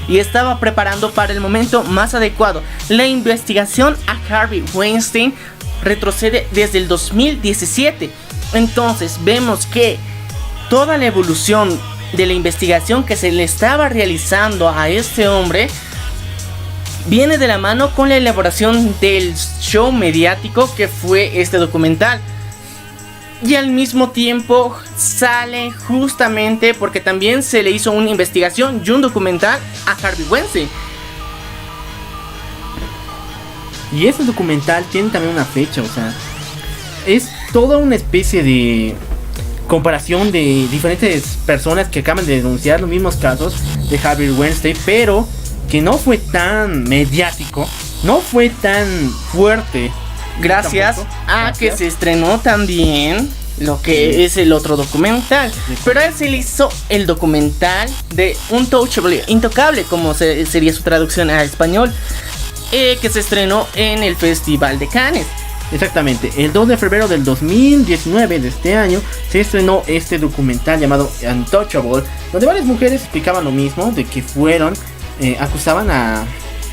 y estaba preparando para el momento más adecuado. La investigación a Harvey Weinstein retrocede desde el 2017. Entonces vemos que toda la evolución de la investigación que se le estaba realizando a este hombre viene de la mano con la elaboración del show mediático que fue este documental. Y al mismo tiempo sale justamente porque también se le hizo una investigación y un documental a Harvey Weinstein. Y ese documental tiene también una fecha, o sea, es toda una especie de comparación de diferentes personas que acaban de denunciar los mismos casos de Harvey Weinstein, pero que no fue tan mediático, no fue tan fuerte gracias Tampoco. a Gracias. que se estrenó también lo que es el otro documental. Pero él se le hizo el documental de Untouchable, Intocable, como sería su traducción a español, que se estrenó en el Festival de Cannes. Exactamente, el 2 de febrero del 2019 de este año se estrenó este documental llamado Untouchable, donde varias mujeres explicaban lo mismo, de que acusaban a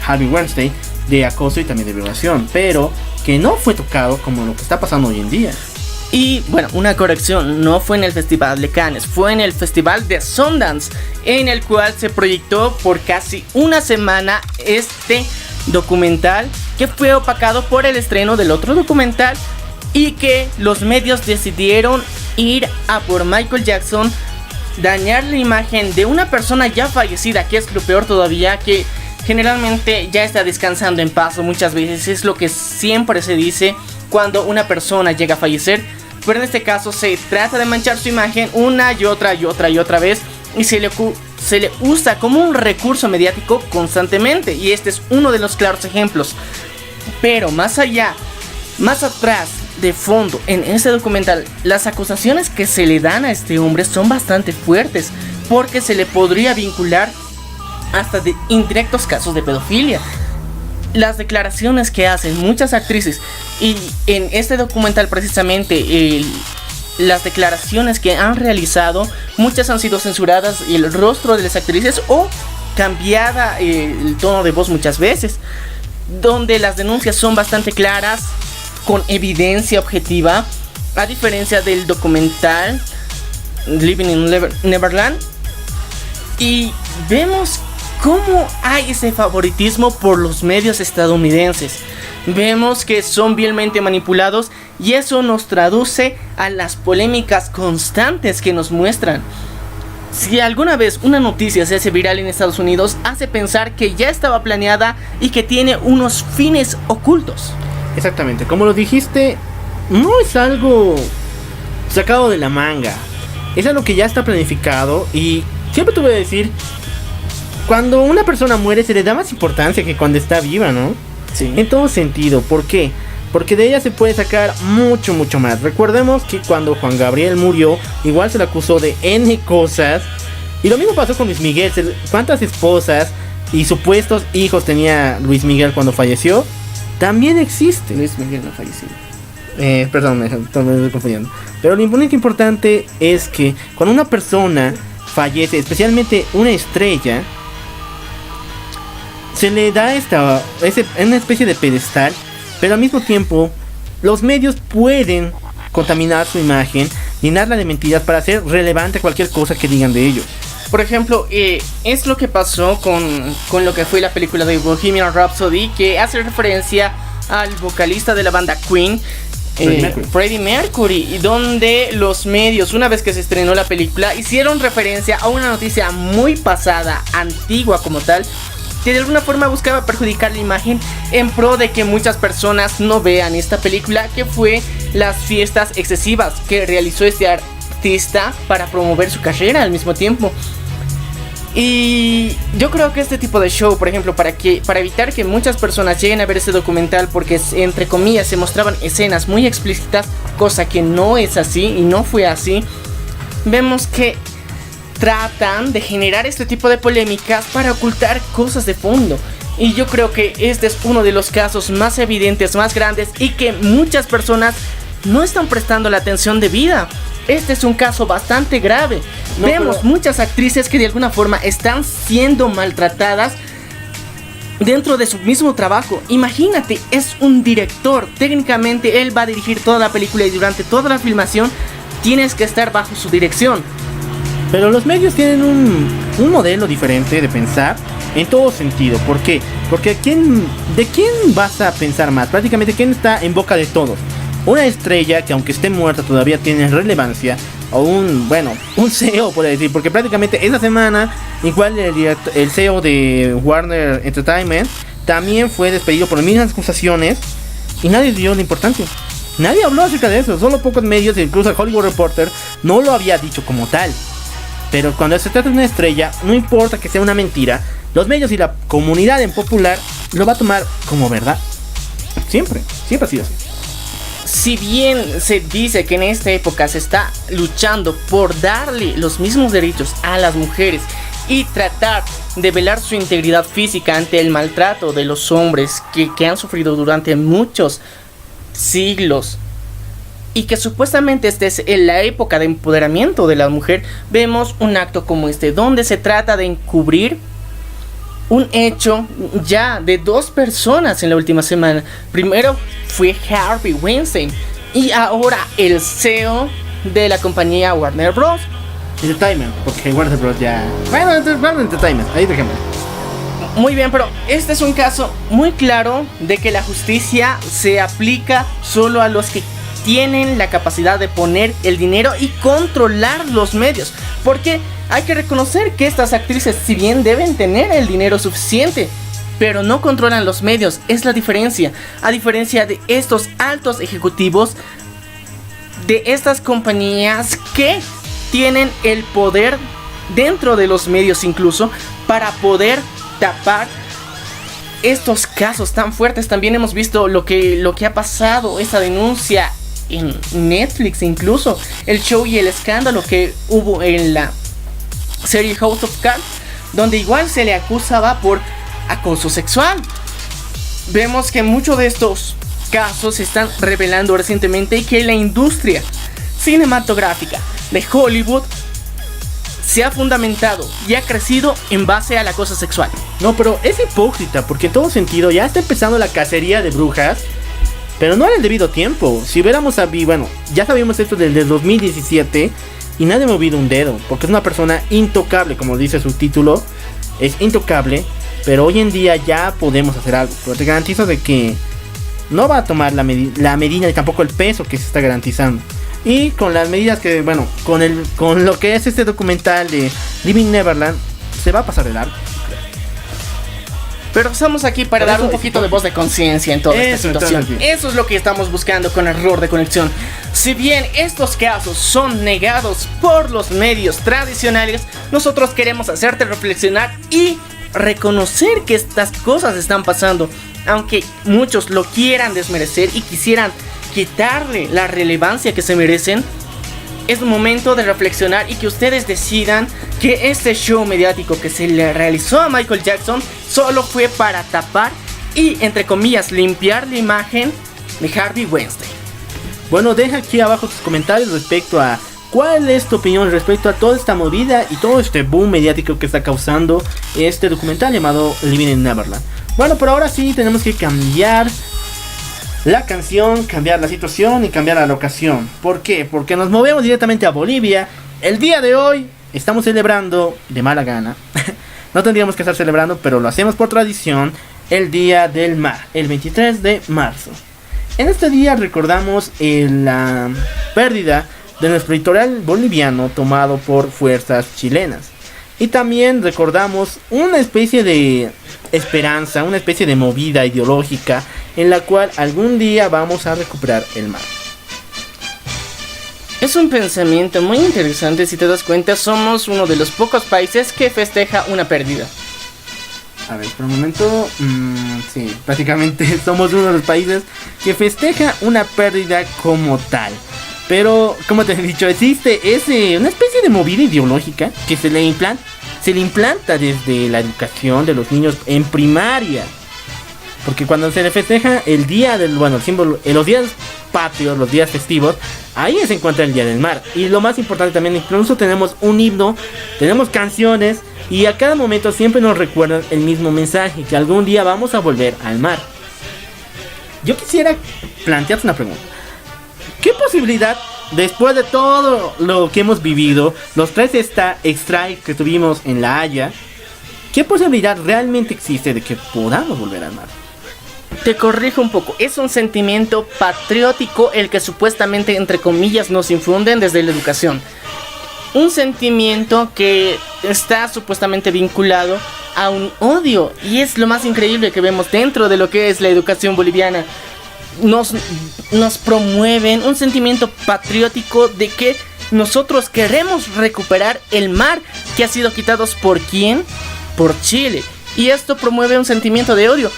Harvey Weinstein de acoso y también de violación, pero que no fue tocado como lo que está pasando hoy en día. Y bueno, una corrección, no fue en el Festival de Cannes, fue en el Festival de Sundance, en el cual se proyectó por casi una semana este documental, que fue opacado por el estreno del otro documental y que los medios decidieron ir a por Michael Jackson, dañar la imagen de una persona ya fallecida, que es lo peor todavía, que generalmente ya está descansando en paz. Muchas veces es lo que siempre se dice cuando una persona llega a fallecer, pero en este caso se trata de manchar su imagen una y otra vez, y se le usa como un recurso mediático constantemente, y este es uno de los claros ejemplos. Pero más atrás, de fondo, en este documental, las acusaciones que se le dan a este hombre son bastante fuertes, porque se le podría vincular hasta de indirectos casos de pedofilia. Las declaraciones que hacen muchas actrices, y en este documental precisamente las declaraciones que han realizado, muchas han sido censuradas, y el rostro de las actrices o cambiada el tono de voz muchas veces, donde las denuncias son bastante claras, con evidencia objetiva, a diferencia del documental Living in Neverland. Y vemos cómo hay ese favoritismo por los medios estadounidenses. Vemos que son vilmente manipulados, y eso nos traduce a las polémicas constantes que nos muestran. Si alguna vez una noticia se hace viral en Estados Unidos, hace pensar que ya estaba planeada y que tiene unos fines ocultos. Exactamente, como lo dijiste, no es algo sacado de la manga, es algo que ya está planificado. Y siempre te voy a decir, cuando una persona muere se le da más importancia que cuando está viva, ¿no? Sí. En todo sentido. ¿Por qué? Porque de ella se puede sacar mucho más. Recordemos que cuando Juan Gabriel murió, igual se le acusó de N cosas, y lo mismo pasó con Luis Miguel. ¿Cuántas esposas y supuestos hijos tenía Luis Miguel cuando falleció? También existe. Luis Miguel no falleció. Perdón, me estoy confundiendo. Pero lo único importante es que cuando una persona fallece, especialmente una estrella, se le da una especie de pedestal, pero al mismo tiempo los medios pueden contaminar su imagen, llenarla de mentiras para hacer relevante cualquier cosa que digan de ellos. Por ejemplo, es lo que pasó con lo que fue la película de Bohemian Rhapsody, que hace referencia al vocalista de la banda Queen, Freddie Mercury, y donde los medios, una vez que se estrenó la película, hicieron referencia a una noticia muy pasada, antigua como tal, que de alguna forma buscaba perjudicar la imagen en pro de que muchas personas no vean esta película, que fue las fiestas excesivas que realizó este artista para promover su carrera al mismo tiempo. Y yo creo que este tipo de show, por ejemplo, para evitar que muchas personas lleguen a ver este documental, porque entre comillas se mostraban escenas muy explícitas, cosa que no es así y no fue así, vemos que tratan de generar este tipo de polémicas para ocultar cosas de fondo. Y yo creo que este es uno de los casos más evidentes, más grandes, y que muchas personas no están prestando la atención debida. Este es un caso bastante grave. Vemos muchas actrices que de alguna forma están siendo maltratadas dentro de su mismo trabajo. Imagínate, es un director, técnicamente él va a dirigir toda la película, y durante toda la filmación tienes que estar bajo su dirección. Pero los medios tienen un modelo diferente de pensar en todo sentido. ¿Por qué? Porque ¿de quién vas a pensar más? Prácticamente, ¿quién está en boca de todos? Una estrella que, aunque esté muerta, todavía tiene relevancia, o un CEO, por decir, porque prácticamente esa semana igual el CEO de Warner Entertainment también fue despedido por las mismas acusaciones, y nadie dio la importancia. Nadie habló acerca de eso, solo pocos medios, incluso el Hollywood Reporter no lo había dicho como tal. Pero cuando se trata de una estrella, no importa que sea una mentira, los medios y la comunidad en popular lo va a tomar como verdad. Siempre ha sido así. si bien se dice que en esta época se está luchando por darle los mismos derechos a las mujeres y tratar de velar su integridad física ante el maltrato de los hombres que han sufrido durante muchos siglos, y que supuestamente esta es en la época de empoderamiento de la mujer, vemos un acto como este, donde se trata de encubrir un hecho ya de 2 personas en la última semana. Primero fue Harvey Weinstein y ahora el CEO de la compañía Warner Bros. Entertainment, porque Warner Bros. Ya... Bueno, Entertainment, ahí dejémoslo. Muy bien, pero este es un caso muy claro de que la justicia se aplica solo a los que tienen la capacidad de poner el dinero y controlar los medios. Porque hay que reconocer que estas actrices, si bien deben tener el dinero suficiente, pero no controlan los medios. Es la diferencia. A diferencia de estos altos ejecutivos de estas compañías que tienen el poder dentro de los medios incluso para poder tapar estos casos tan fuertes. También hemos visto lo que ha pasado, esa denuncia en Netflix, incluso el show y el escándalo que hubo en la serie House of Cards, donde igual se le acusaba por acoso sexual. Vemos que muchos de estos casos se están revelando recientemente y que la industria cinematográfica de Hollywood se ha fundamentado y ha crecido en base al acoso sexual. No, pero es hipócrita, porque en todo sentido ya está empezando la cacería de brujas, pero no en el debido tiempo. Si hubiéramos sabido, bueno, ya sabíamos esto desde 2017 y nadie ha movido un dedo, porque es una persona intocable, como dice su título, es intocable, pero hoy en día ya podemos hacer algo. Pero te garantizo de que no va a tomar la medida y tampoco el peso que se está garantizando. Y con las medidas que, bueno, con lo que es este documental de Living Neverland, se va a pasar de largo. Pero estamos aquí para dar un poquito de voz de conciencia en toda esta situación. Eso es lo que estamos buscando con Error de Conexión. Si bien estos casos son negados por los medios tradicionales, nosotros queremos hacerte reflexionar y reconocer que estas cosas están pasando. Aunque muchos lo quieran desmerecer y quisieran quitarle la relevancia que se merecen, es momento de reflexionar y que ustedes decidan que este show mediático que se le realizó a Michael Jackson solo fue para tapar y, entre comillas, limpiar la imagen de Harvey Weinstein. Bueno, deja aquí abajo tus comentarios respecto a cuál es tu opinión respecto a toda esta movida y todo este boom mediático que está causando este documental llamado Living in Neverland. Bueno, pero ahora sí tenemos que cambiar la canción, cambiar la situación y cambiar la locación. ¿Por qué? Porque nos movemos directamente a Bolivia. El día de hoy estamos celebrando de mala gana. No tendríamos que estar celebrando, pero lo hacemos por tradición, el Día del Mar, el 23 de marzo. En este día recordamos la pérdida de nuestro litoral boliviano tomado por fuerzas chilenas. Y también recordamos una especie de esperanza, una especie de movida ideológica en la cual algún día vamos a recuperar el mar. Es un pensamiento muy interesante. Si te das cuenta, somos uno de los pocos países que festeja una pérdida. A ver, por un momento, sí, prácticamente somos uno de los países que festeja una pérdida como tal. Pero, como te he dicho, existe una especie de movida ideológica que se le implanta desde la educación de los niños en primaria. Porque cuando se le festeja el día del, bueno, el símbolo, en los días patrios, los días festivos, ahí se encuentra el Día del Mar. Y lo más importante también, incluso tenemos un himno, tenemos canciones, y a cada momento siempre nos recuerdan el mismo mensaje, que algún día vamos a volver al mar. Yo quisiera plantearte una pregunta. ¿Qué posibilidad, después de todo lo que hemos vivido, los 3 strikes que tuvimos en La Haya, qué posibilidad realmente existe de que podamos volver al mar? Te corrijo un poco, es un sentimiento patriótico el que supuestamente, entre comillas, nos infunden desde la educación. Un sentimiento que está supuestamente vinculado a un odio, y es lo más increíble que vemos dentro de lo que es la educación boliviana. Nos promueven un sentimiento patriótico de que nosotros queremos recuperar el mar que ha sido quitado ¿por quién? Por Chile. Y esto promueve un sentimiento de odio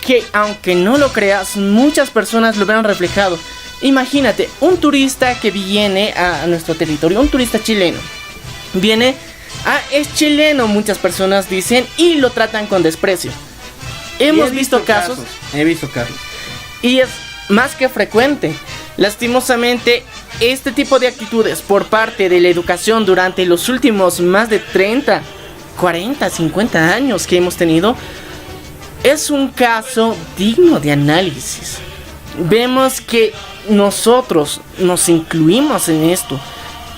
que, aunque no lo creas, muchas personas lo verán reflejado. Imagínate, un turista que viene a nuestro territorio, un turista chileno, viene, es chileno, muchas personas dicen, y lo tratan con desprecio. Hemos visto casos. He visto casos. Y es más que frecuente. Lastimosamente, este tipo de actitudes por parte de la educación durante los últimos más de 30, 40, 50 años que hemos tenido, es un caso digno de análisis. Vemos que nosotros nos incluimos en esto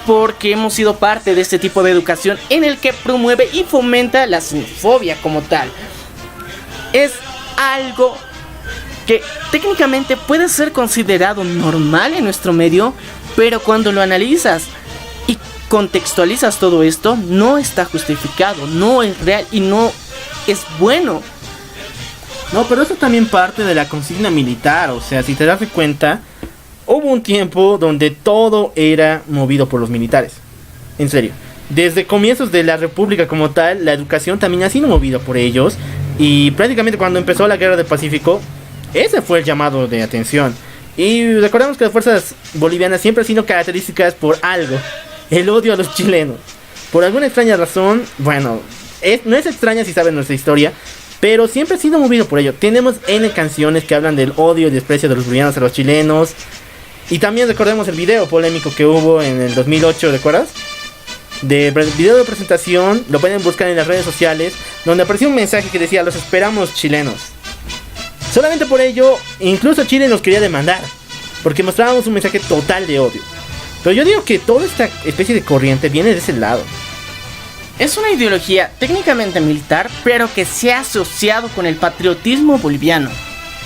porque hemos sido parte de este tipo de educación en el que promueve y fomenta la xenofobia como tal. Es algo que técnicamente puede ser considerado normal en nuestro medio, pero cuando lo analizas y contextualizas todo esto, no está justificado, no es real y no es bueno. No, pero eso también parte de la consigna militar. O sea, si te das cuenta, hubo un tiempo donde todo era movido por los militares. En serio. Desde comienzos de la república como tal, la educación también ha sido movida por ellos. Y prácticamente cuando empezó la guerra del Pacífico, ese fue el llamado de atención. Y recordemos que las fuerzas bolivianas siempre han sido características por algo: el odio a los chilenos. Por alguna extraña razón, bueno, no es extraña si saben nuestra historia, pero siempre ha sido movido por ello. Tenemos N canciones que hablan del odio y desprecio de los bolivianos a los chilenos. Y también recordemos el video polémico que hubo en el 2008, ¿recuerdas? De video de presentación, lo pueden buscar en las redes sociales, donde apareció un mensaje que decía: los esperamos, chilenos. Solamente por ello, incluso Chile nos quería demandar, porque mostrábamos un mensaje total de odio. Pero yo digo que toda esta especie de corriente viene de ese lado. Es una ideología técnicamente militar, pero que se ha asociado con el patriotismo boliviano.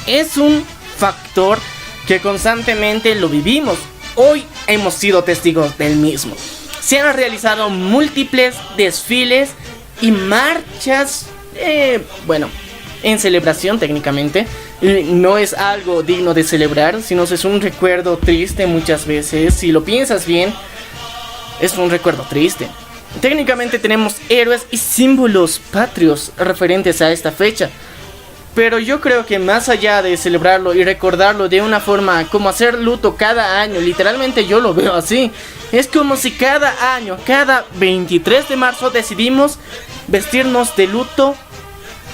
Es un factor que constantemente lo vivimos. Hoy hemos sido testigos del mismo. Se han realizado múltiples desfiles y marchas, en celebración técnicamente. No es algo digno de celebrar, sino es un recuerdo triste muchas veces. Si lo piensas bien, es un recuerdo triste. Técnicamente tenemos héroes y símbolos patrios referentes a esta fecha. Pero yo creo que más allá de celebrarlo y recordarlo de una forma como hacer luto cada año, literalmente yo lo veo así. Es como si cada año, cada 23 de marzo decidimos vestirnos de luto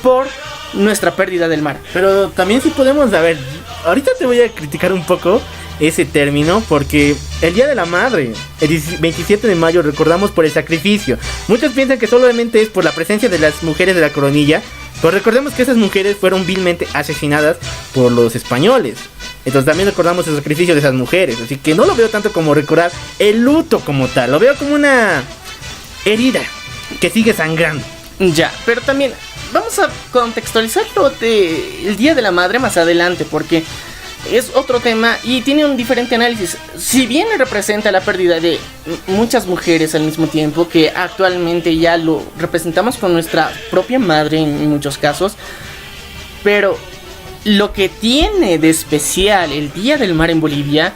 por nuestra pérdida del mar. Pero también sí podemos, ahorita te voy a criticar un poco ese término, porque el Día de la Madre, el 27 de mayo, recordamos por el sacrificio. Muchos piensan que solamente es por la presencia de las mujeres de la coronilla, pero recordemos que esas mujeres fueron vilmente asesinadas por los españoles. Entonces también recordamos el sacrificio de esas mujeres. Así que no lo veo tanto como recordar el luto como tal, lo veo como una herida que sigue sangrando. Ya, pero también vamos a contextualizarlo del Día de la Madre más adelante, porque es otro tema y tiene un diferente análisis. Si bien representa la pérdida de muchas mujeres al mismo tiempo, que actualmente ya lo representamos con nuestra propia madre en muchos casos, pero lo que tiene de especial el Día del Mar en Bolivia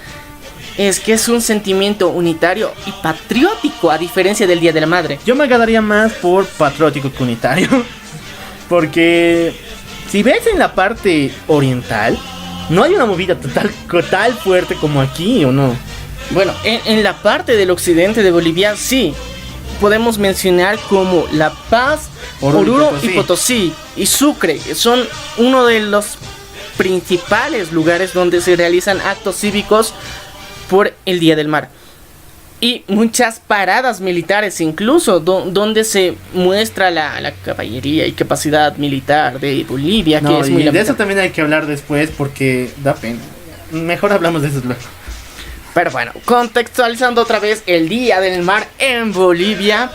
es que es un sentimiento unitario y patriótico, a diferencia del Día de la Madre. Yo me agradaría más por patriótico que unitario, porque si ves en la parte oriental, no hay una movida total fuerte como aquí, ¿o no? Bueno, en la parte del occidente de Bolivia sí. Podemos mencionar como La Paz, Oruro y Potosí y Sucre. Son uno de los principales lugares donde se realizan actos cívicos por el Día del Mar. Y muchas paradas militares incluso, donde se muestra la caballería y capacidad militar de Bolivia, que es muy lamentable. De eso también hay que hablar después porque da pena. Mejor hablamos de eso luego. Pero bueno, contextualizando otra vez el Día del Mar en Bolivia,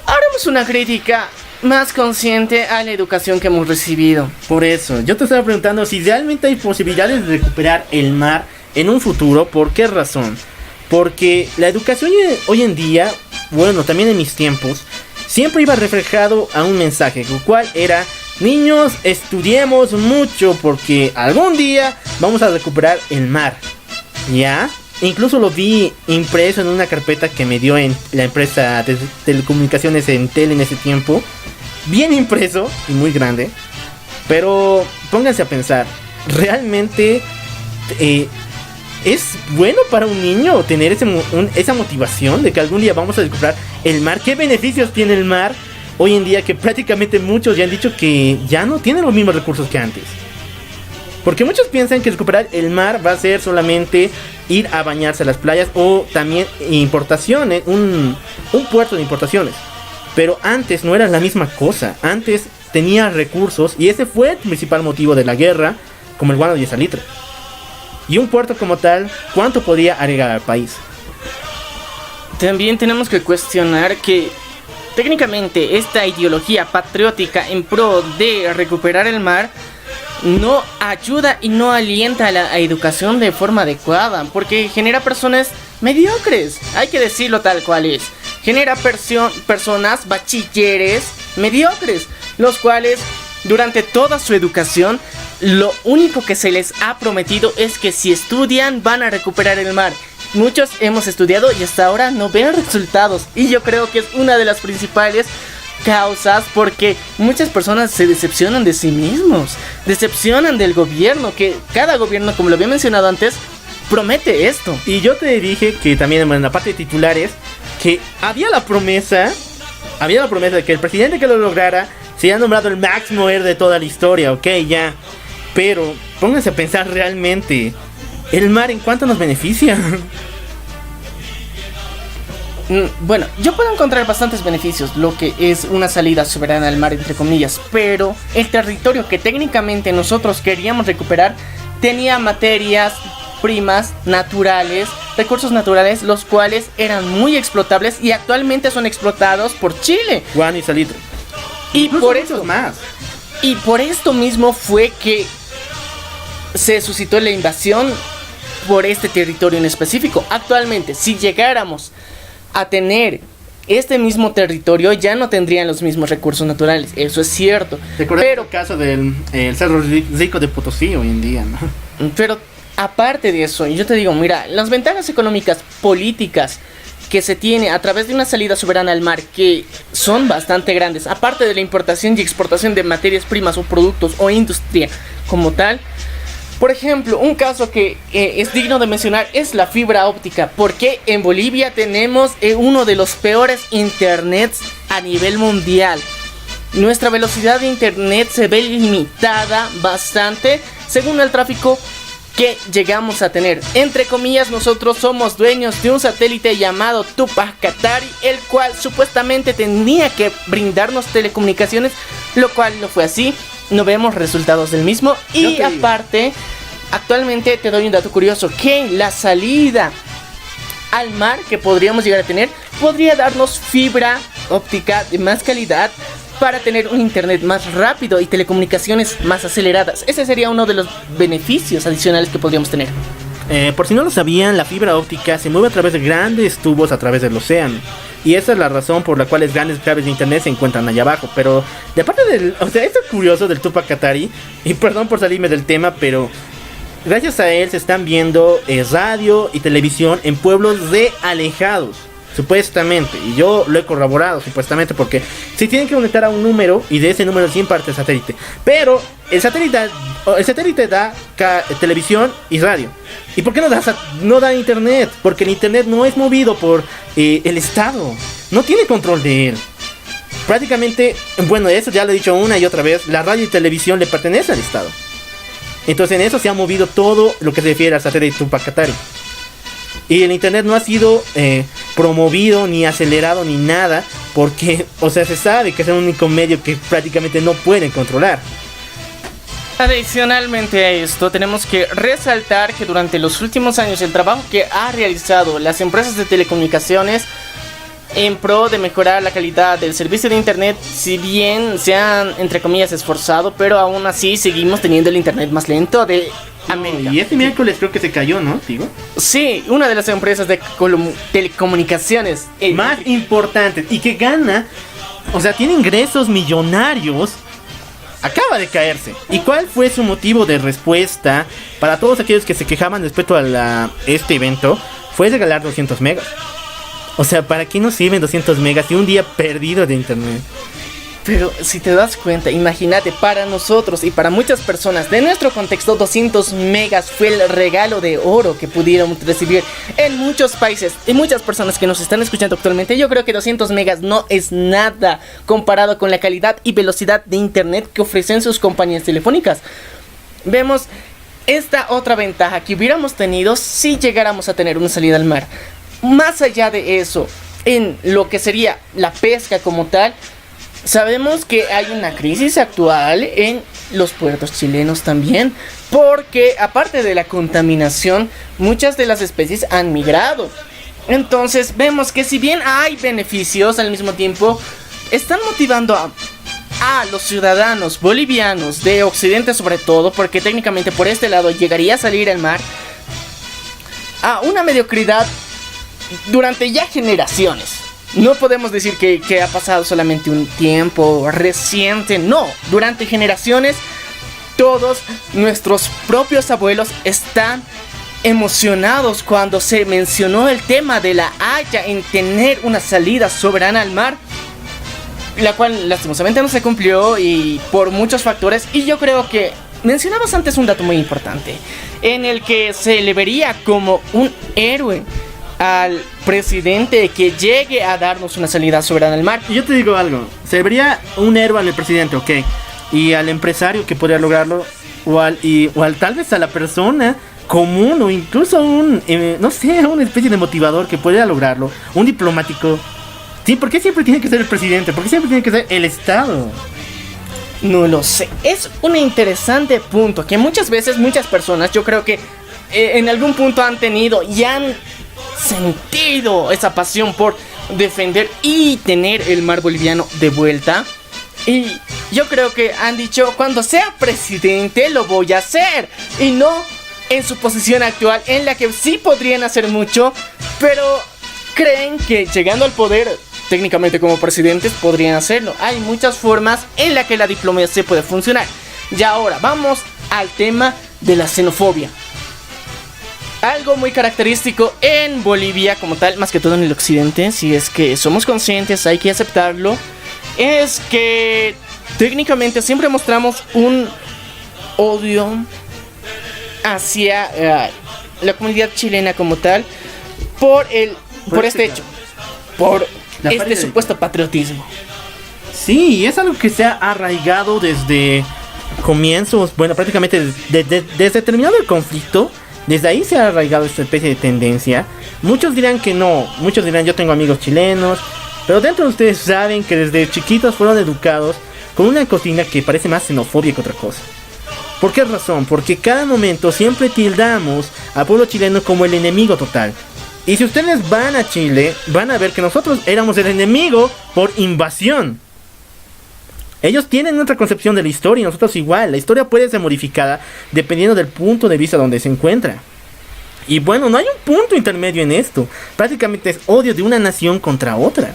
haremos una crítica más consciente a la educación que hemos recibido. Por eso, yo te estaba preguntando si realmente hay posibilidades de recuperar el mar en un futuro. ¿Por qué razón? Porque la educación hoy en día, bueno, también en mis tiempos, siempre iba reflejado a un mensaje, el cual era: niños, estudiemos mucho porque algún día vamos a recuperar el mar. ¿Ya? Incluso lo vi impreso en una carpeta que me dio en la empresa de telecomunicaciones Entel en ese tiempo. Bien impreso y muy grande. Pero pónganse a pensar, realmente ¿Es bueno para un niño tener esa motivación de que algún día vamos a descubrir el mar? ¿Qué beneficios tiene el mar hoy en día que prácticamente muchos ya han dicho que ya no tienen los mismos recursos que antes? Porque muchos piensan que recuperar el mar va a ser solamente ir a bañarse a las playas o también importaciones, un puerto de importaciones. Pero antes no era la misma cosa. Antes tenía recursos y ese fue el principal motivo de la guerra, como el guano y el salitre. Y un puerto como tal, ¿cuánto podría agregar al país? También tenemos que cuestionar que técnicamente esta ideología patriótica en pro de recuperar el mar no ayuda y no alienta a la educación de forma adecuada, porque genera personas mediocres, hay que decirlo tal cual es. Genera personas bachilleres mediocres, los cuales durante toda su educación lo único que se les ha prometido es que si estudian van a recuperar el mar. Muchos hemos estudiado y hasta ahora no ven resultados, y yo creo que es una de las principales causas porque muchas personas se decepcionan de sí mismos, decepcionan del gobierno, que cada gobierno, como lo había mencionado antes, promete esto. Y yo te dije que también en la parte de titulares que había la promesa de que el presidente que lo lograra sería nombrado el máximo héroe de toda la historia, ok, ya. Pero pónganse a pensar realmente, ¿el mar en cuánto nos beneficia? Bueno, yo puedo encontrar bastantes beneficios, lo que es una salida soberana al mar, entre comillas, pero el territorio que técnicamente nosotros queríamos recuperar tenía materias primas naturales, recursos naturales, los cuales eran muy explotables y actualmente son explotados por Chile. Guano y salitre. Y incluso por eso más. Y por esto mismo fue que se suscitó la invasión por este territorio en específico. Actualmente, si llegáramos a tener este mismo territorio, ya no tendrían los mismos recursos naturales, eso es cierto. Pero el caso del Cerro Rico de Potosí hoy en día, ¿no? Pero aparte de eso, yo te digo, mira, las ventajas económicas, políticas que se tiene a través de una salida soberana al mar, que son bastante grandes, aparte de la importación y exportación de materias primas o productos o industria como tal. Por ejemplo, un caso que es digno de mencionar es la fibra óptica, porque en Bolivia tenemos uno de los peores internets a nivel mundial. Nuestra velocidad de internet se ve limitada bastante según el tráfico que llegamos a tener. Entre comillas, nosotros somos dueños de un satélite llamado Tupac Katari, el cual supuestamente tenía que brindarnos telecomunicaciones, lo cual no fue así. No vemos resultados del mismo. Y aparte, actualmente te doy un dato curioso, que la salida al mar que podríamos llegar a tener podría darnos fibra óptica de más calidad para tener un internet más rápido y telecomunicaciones más aceleradas. Ese sería uno de los beneficios adicionales que podríamos tener. Por si no lo sabían, la fibra óptica se mueve a través de grandes tubos a través del océano. Y esa es la razón por la cual las grandes cables de internet se encuentran allá abajo. Pero de aparte del... O sea, esto es curioso del Tupac Katari. Y perdón por salirme del tema, pero gracias a él se están viendo radio y televisión en pueblos de alejados. Supuestamente, y yo lo he corroborado supuestamente, porque si tienen que conectar a un número y de ese número 100 parte el satélite, pero el satélite da televisión y radio. ¿Y por qué no da internet? Porque el internet no es movido por el Estado, no tiene control de él. Prácticamente, bueno, eso ya lo he dicho una y otra vez, la radio y televisión le pertenece al Estado. Entonces en eso se ha movido todo lo que se refiere al satélite Tupac Katari. Y el internet no ha sido promovido, ni acelerado, ni nada, porque, o sea, se sabe que es el único medio que prácticamente no pueden controlar. Adicionalmente a esto, tenemos que resaltar que durante los últimos años el trabajo que ha realizado las empresas de telecomunicaciones en pro de mejorar la calidad del servicio de internet, si bien se han, entre comillas, esforzado, pero aún así seguimos teniendo el internet más lento de América. Y este miércoles creo que se cayó, ¿no? ¿Digo? Sí, una de las empresas de telecomunicaciones más importantes y que gana, o sea, tiene ingresos millonarios, acaba de caerse. ¿Y cuál fue su motivo de respuesta para todos aquellos que se quejaban respecto a este evento? Fue regalar 200 megas. O sea, ¿para qué nos sirven 200 megas y un día perdido de internet? Pero si te das cuenta, imagínate, para nosotros y para muchas personas de nuestro contexto, 200 megas fue el regalo de oro que pudieron recibir en muchos países y muchas personas que nos están escuchando actualmente. Yo creo que 200 megas no es nada comparado con la calidad y velocidad de internet que ofrecen sus compañías telefónicas. Vemos esta otra ventaja que hubiéramos tenido si llegáramos a tener una salida al mar. Más allá de eso, en lo que sería la pesca como tal, sabemos que hay una crisis actual en los puertos chilenos también, porque aparte de la contaminación, muchas de las especies han migrado. Entonces vemos que si bien hay beneficios, al mismo tiempo están motivando a los ciudadanos bolivianos de Occidente sobre todo, porque técnicamente por este lado llegaría a salir el mar, a una mediocridad durante ya generaciones. No podemos decir que ha pasado solamente un tiempo reciente, no, durante generaciones todos nuestros propios abuelos están emocionados cuando se mencionó el tema de la Haya en tener una salida soberana al mar, la cual lastimosamente no se cumplió y por muchos factores. Y yo creo que mencionabas antes un dato muy importante en el que se le vería como un héroe al presidente que llegue a darnos una salida soberana al mar. Y yo te digo algo, se vería un héroe al presidente, ok, y al empresario que podría lograrlo, o al tal vez a la persona común, o incluso no sé, una especie de motivador que podría lograrlo, un diplomático. Sí, ¿por qué siempre tiene que ser el presidente? ¿Por qué siempre tiene que ser el Estado? No lo sé, es un interesante punto que muchas veces muchas personas, yo creo que en algún punto han tenido y han sentido esa pasión por defender y tener el mar boliviano de vuelta. Y yo creo que han dicho, cuando sea presidente lo voy a hacer, y no en su posición actual en la que sí podrían hacer mucho, pero creen que llegando al poder técnicamente como presidentes podrían hacerlo. Hay muchas formas en las que la diplomacia puede funcionar. Y ahora vamos al tema de la xenofobia. Algo muy característico en Bolivia como tal, más que todo en el occidente, si es que somos conscientes, hay que aceptarlo, es que técnicamente siempre mostramos un odio hacia la comunidad chilena como tal por este hecho, por este supuesto patriotismo. Sí, es algo que se ha arraigado desde comienzos, bueno, prácticamente desde terminado el conflicto. Desde ahí se ha arraigado esta especie de tendencia. Muchos dirán que no, muchos dirán yo tengo amigos chilenos, pero dentro de ustedes saben que desde chiquitos fueron educados con una cocina que parece más xenofobia que otra cosa. ¿Por qué razón? Porque cada momento siempre tildamos al pueblo chileno como el enemigo total. Y si ustedes van a Chile, van a ver que nosotros éramos el enemigo por invasión. Ellos tienen otra concepción de la historia y nosotros igual. La historia puede ser modificada dependiendo del punto de vista donde se encuentra. Y bueno, no hay un punto intermedio en esto. Prácticamente es odio de una nación contra otra.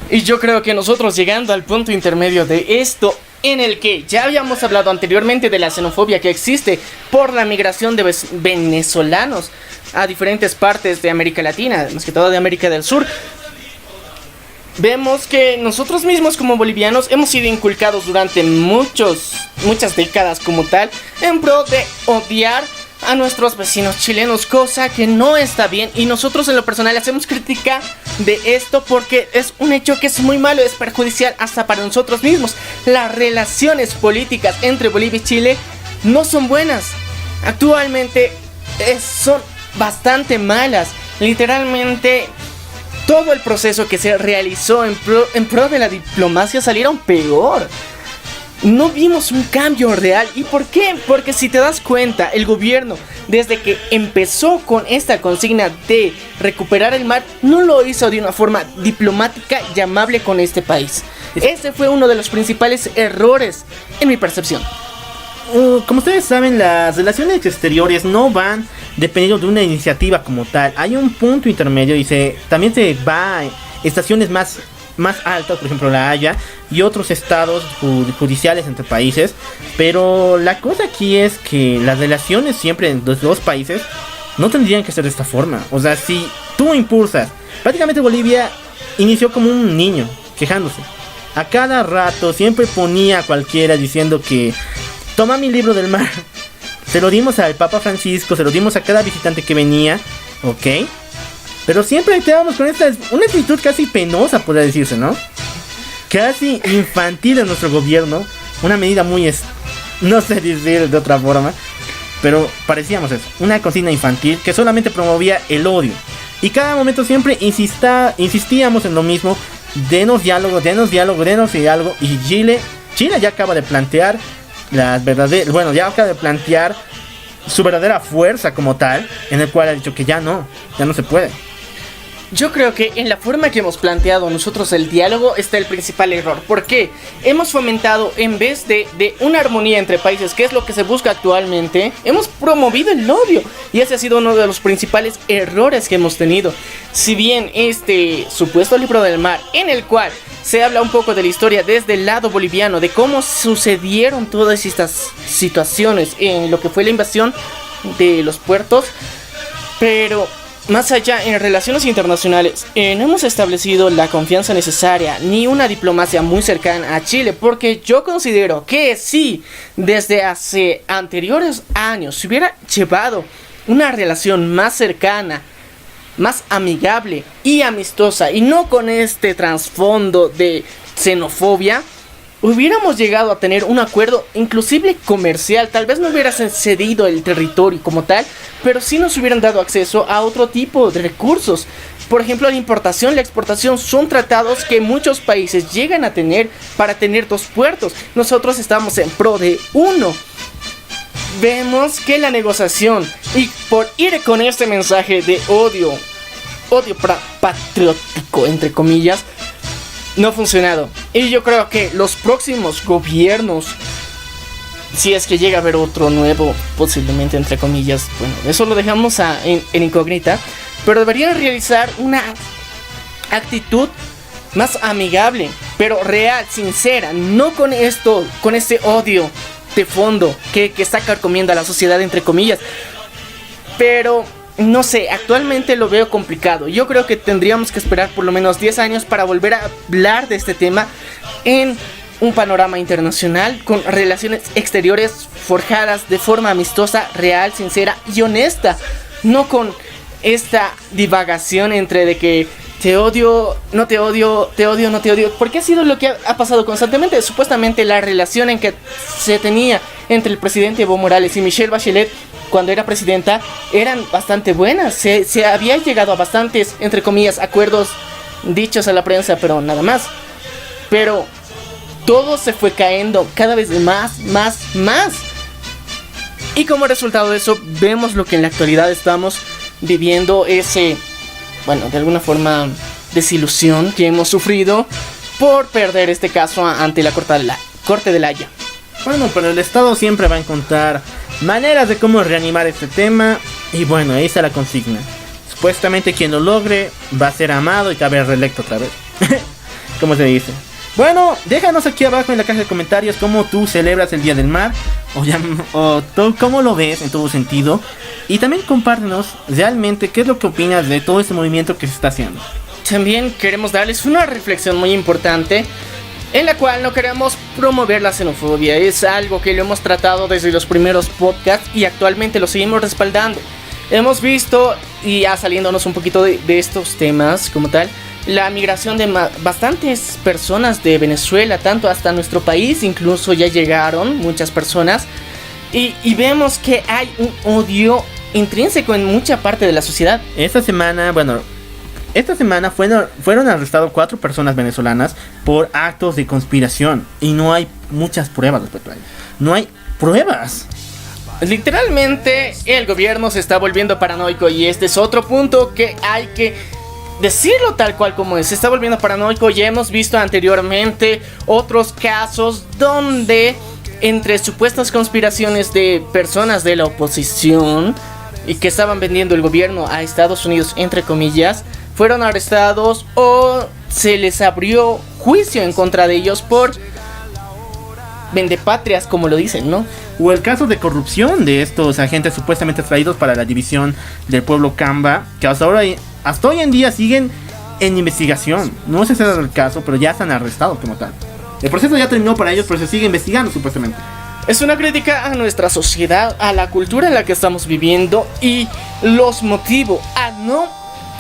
Y yo creo que nosotros llegando al punto intermedio de esto, en el que ya habíamos hablado anteriormente de la xenofobia que existe por la migración de venezolanos a diferentes partes de América Latina, más que todo de América del Sur. Vemos que nosotros mismos como bolivianos hemos sido inculcados durante muchas décadas como tal en pro de odiar a nuestros vecinos chilenos, cosa que no está bien, y nosotros en lo personal hacemos crítica de esto porque es un hecho que es muy malo, es perjudicial hasta para nosotros mismos. Las relaciones políticas entre Bolivia y Chile no son buenas, actualmente son bastante malas. Literalmente todo el proceso que se realizó en pro de la diplomacia salieron peor. No vimos un cambio real. ¿Y por qué? Porque si te das cuenta, el gobierno, desde que empezó con esta consigna de recuperar el mar, no lo hizo de una forma diplomática y amable con este país. Ese fue uno de los principales errores en mi percepción. Como ustedes saben, las relaciones exteriores no van dependiendo de una iniciativa como tal. Hay un punto intermedio y también se va a estaciones más altas, por ejemplo La Haya y otros estados judiciales entre países. Pero la cosa aquí es que las relaciones siempre en los dos países no tendrían que ser de esta forma. O sea, si tú impulsas, prácticamente Bolivia inició como un niño quejándose. a cada rato siempre ponía a cualquiera diciendo que toma mi libro del mar. Se lo dimos al Papa Francisco, se lo dimos a cada visitante que venía, ¿ok? Pero siempre quedábamos con una actitud casi penosa, podría decirse, ¿no? Casi infantil en nuestro gobierno. Una medida muy, no sé decir de otra forma, pero parecíamos eso. Una cocina infantil que solamente promovía el odio. Y cada momento siempre insistíamos en lo mismo. Denos diálogo. Y Chile ya acaba de plantear su verdadera fuerza como tal, en el cual ha dicho que ya no se puede. Yo creo que en la forma que hemos planteado nosotros el diálogo está el principal error. ¿Por qué? Hemos fomentado, en vez de una armonía entre países, que es lo que se busca actualmente, hemos promovido el odio. Y ese ha sido uno de los principales errores que hemos tenido. Si bien este supuesto libro del mar, en el cual se habla un poco de la historia desde el lado boliviano, de cómo sucedieron todas estas situaciones en lo que fue la invasión de los puertos, pero más allá, en relaciones internacionales, no hemos establecido la confianza necesaria ni una diplomacia muy cercana a Chile, porque yo considero que si desde hace anteriores años se hubiera llevado una relación más cercana, más amigable y amistosa, y no con este trasfondo de xenofobia, hubiéramos llegado a tener un acuerdo inclusive comercial. Tal vez no hubiera cedido el territorio como tal, pero sí nos hubieran dado acceso a otro tipo de recursos. Por ejemplo, la importación y la exportación son tratados que muchos países llegan a tener para tener 2 puertos. Nosotros estamos en pro de uno. Vemos que la negociación, y por ir con este mensaje de odio patriótico, entre comillas, no ha funcionado. Y yo creo que los próximos gobiernos, si es que llega a haber otro nuevo, posiblemente, entre comillas, bueno, eso lo dejamos en incógnita, pero deberían realizar una actitud más amigable, pero real, sincera, no con ese odio de fondo que está carcomiendo a la sociedad, entre comillas. Pero no sé, actualmente lo veo complicado. Yo creo que tendríamos que esperar por lo menos 10 años para volver a hablar de este tema en un panorama internacional, con relaciones exteriores forjadas de forma amistosa, real, sincera y honesta, no con esta divagación entre de que te odio, no te odio, te odio, no te odio, porque ha sido lo que ha pasado constantemente. Supuestamente la relación en que se tenía entre el presidente Evo Morales y Michelle Bachelet cuando era presidenta eran bastante buenas. Se había llegado a bastantes, entre comillas, acuerdos dichos a la prensa, pero nada más. Pero todo se fue cayendo cada vez más. Y como resultado de eso, vemos lo que en la actualidad estamos viviendo, ese, bueno, de alguna forma, desilusión que hemos sufrido por perder este caso ante la Corte de la Haya. Bueno, pero el Estado siempre va a encontrar maneras de cómo reanimar este tema. Y bueno, ahí está la consigna. Supuestamente quien lo logre va a ser amado y cabe reelecto otra vez. ¿Cómo se dice? Bueno, déjanos aquí abajo en la caja de comentarios cómo tú celebras el Día del Mar, o tú cómo lo ves en todo sentido. Y también compártenos realmente qué es lo que opinas de todo este movimiento que se está haciendo. También queremos darles una reflexión muy importante, en la cual no queremos promover la xenofobia. Es algo que lo hemos tratado desde los primeros podcasts y actualmente lo seguimos respaldando. Hemos visto, y ya saliéndonos un poquito de estos temas como tal, la migración de bastantes personas de Venezuela, tanto hasta nuestro país, incluso ya llegaron muchas personas. Y vemos que hay un odio intrínseco en mucha parte de la sociedad. Esta semana fueron arrestados 4 personas venezolanas por actos de conspiración. Y no hay muchas pruebas respecto a ello. No hay pruebas. Literalmente el gobierno se está volviendo paranoico, y este es otro punto que hay que decirlo tal cual como es. Se está volviendo paranoico. Ya hemos visto anteriormente otros casos donde, entre supuestas conspiraciones de personas de la oposición y que estaban vendiendo el gobierno a Estados Unidos, entre comillas, fueron arrestados o se les abrió juicio en contra de ellos por vendepatrias, como lo dicen, ¿no? O el caso de corrupción de estos agentes supuestamente traídos para la división del pueblo Camba, que hasta hoy en día siguen en investigación. No sé si es el caso, pero ya están arrestados como tal. El proceso ya terminó para ellos, pero se sigue investigando supuestamente. Es una crítica a nuestra sociedad, a la cultura en la que estamos viviendo y los motivo a no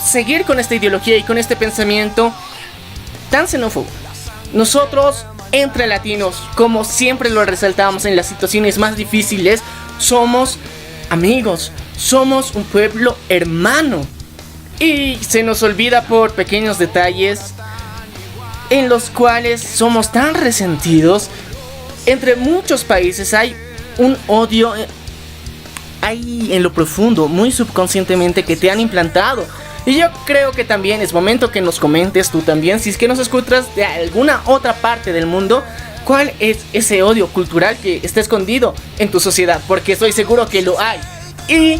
seguir con esta ideología y con este pensamiento tan xenófobo. Nosotros, entre latinos, como siempre lo resaltamos en las situaciones más difíciles, somos amigos, somos un pueblo hermano. Y se nos olvida por pequeños detalles en los cuales somos tan resentidos. Entre muchos países hay un odio ahí en lo profundo, muy subconscientemente, que te han implantado. Y yo creo que también es momento que nos comentes tú también, si es que nos escuchas de alguna otra parte del mundo, cuál es ese odio cultural que está escondido en tu sociedad, porque estoy seguro que lo hay. Y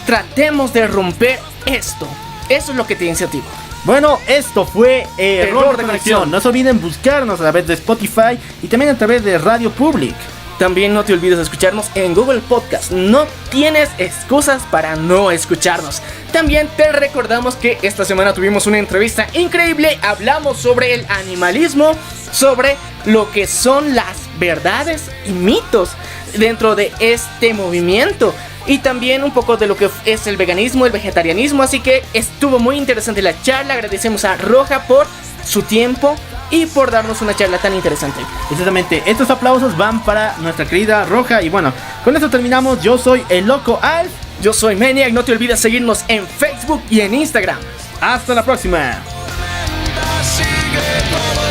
tratemos de romper esto. Eso es lo que te incentivo. Bueno, esto fue Error de Conexión. No se olviden buscarnos a través de Spotify y también a través de Radio Public. También no te olvides de escucharnos en Google Podcast. No tienes excusas para no escucharnos. También te recordamos que esta semana tuvimos una entrevista increíble. Hablamos sobre el animalismo, sobre lo que son las verdades y mitos dentro de este movimiento. Y también un poco de lo que es el veganismo, el vegetarianismo. Así que estuvo muy interesante la charla. Agradecemos a Roja por su tiempo y por darnos una charla tan interesante. Exactamente, estos aplausos van para nuestra querida Roja. Y bueno, con esto terminamos. Yo soy el Loco Alf. Yo soy Maniac. No te olvides seguirnos en Facebook y en Instagram. Hasta la próxima. Sigue todo.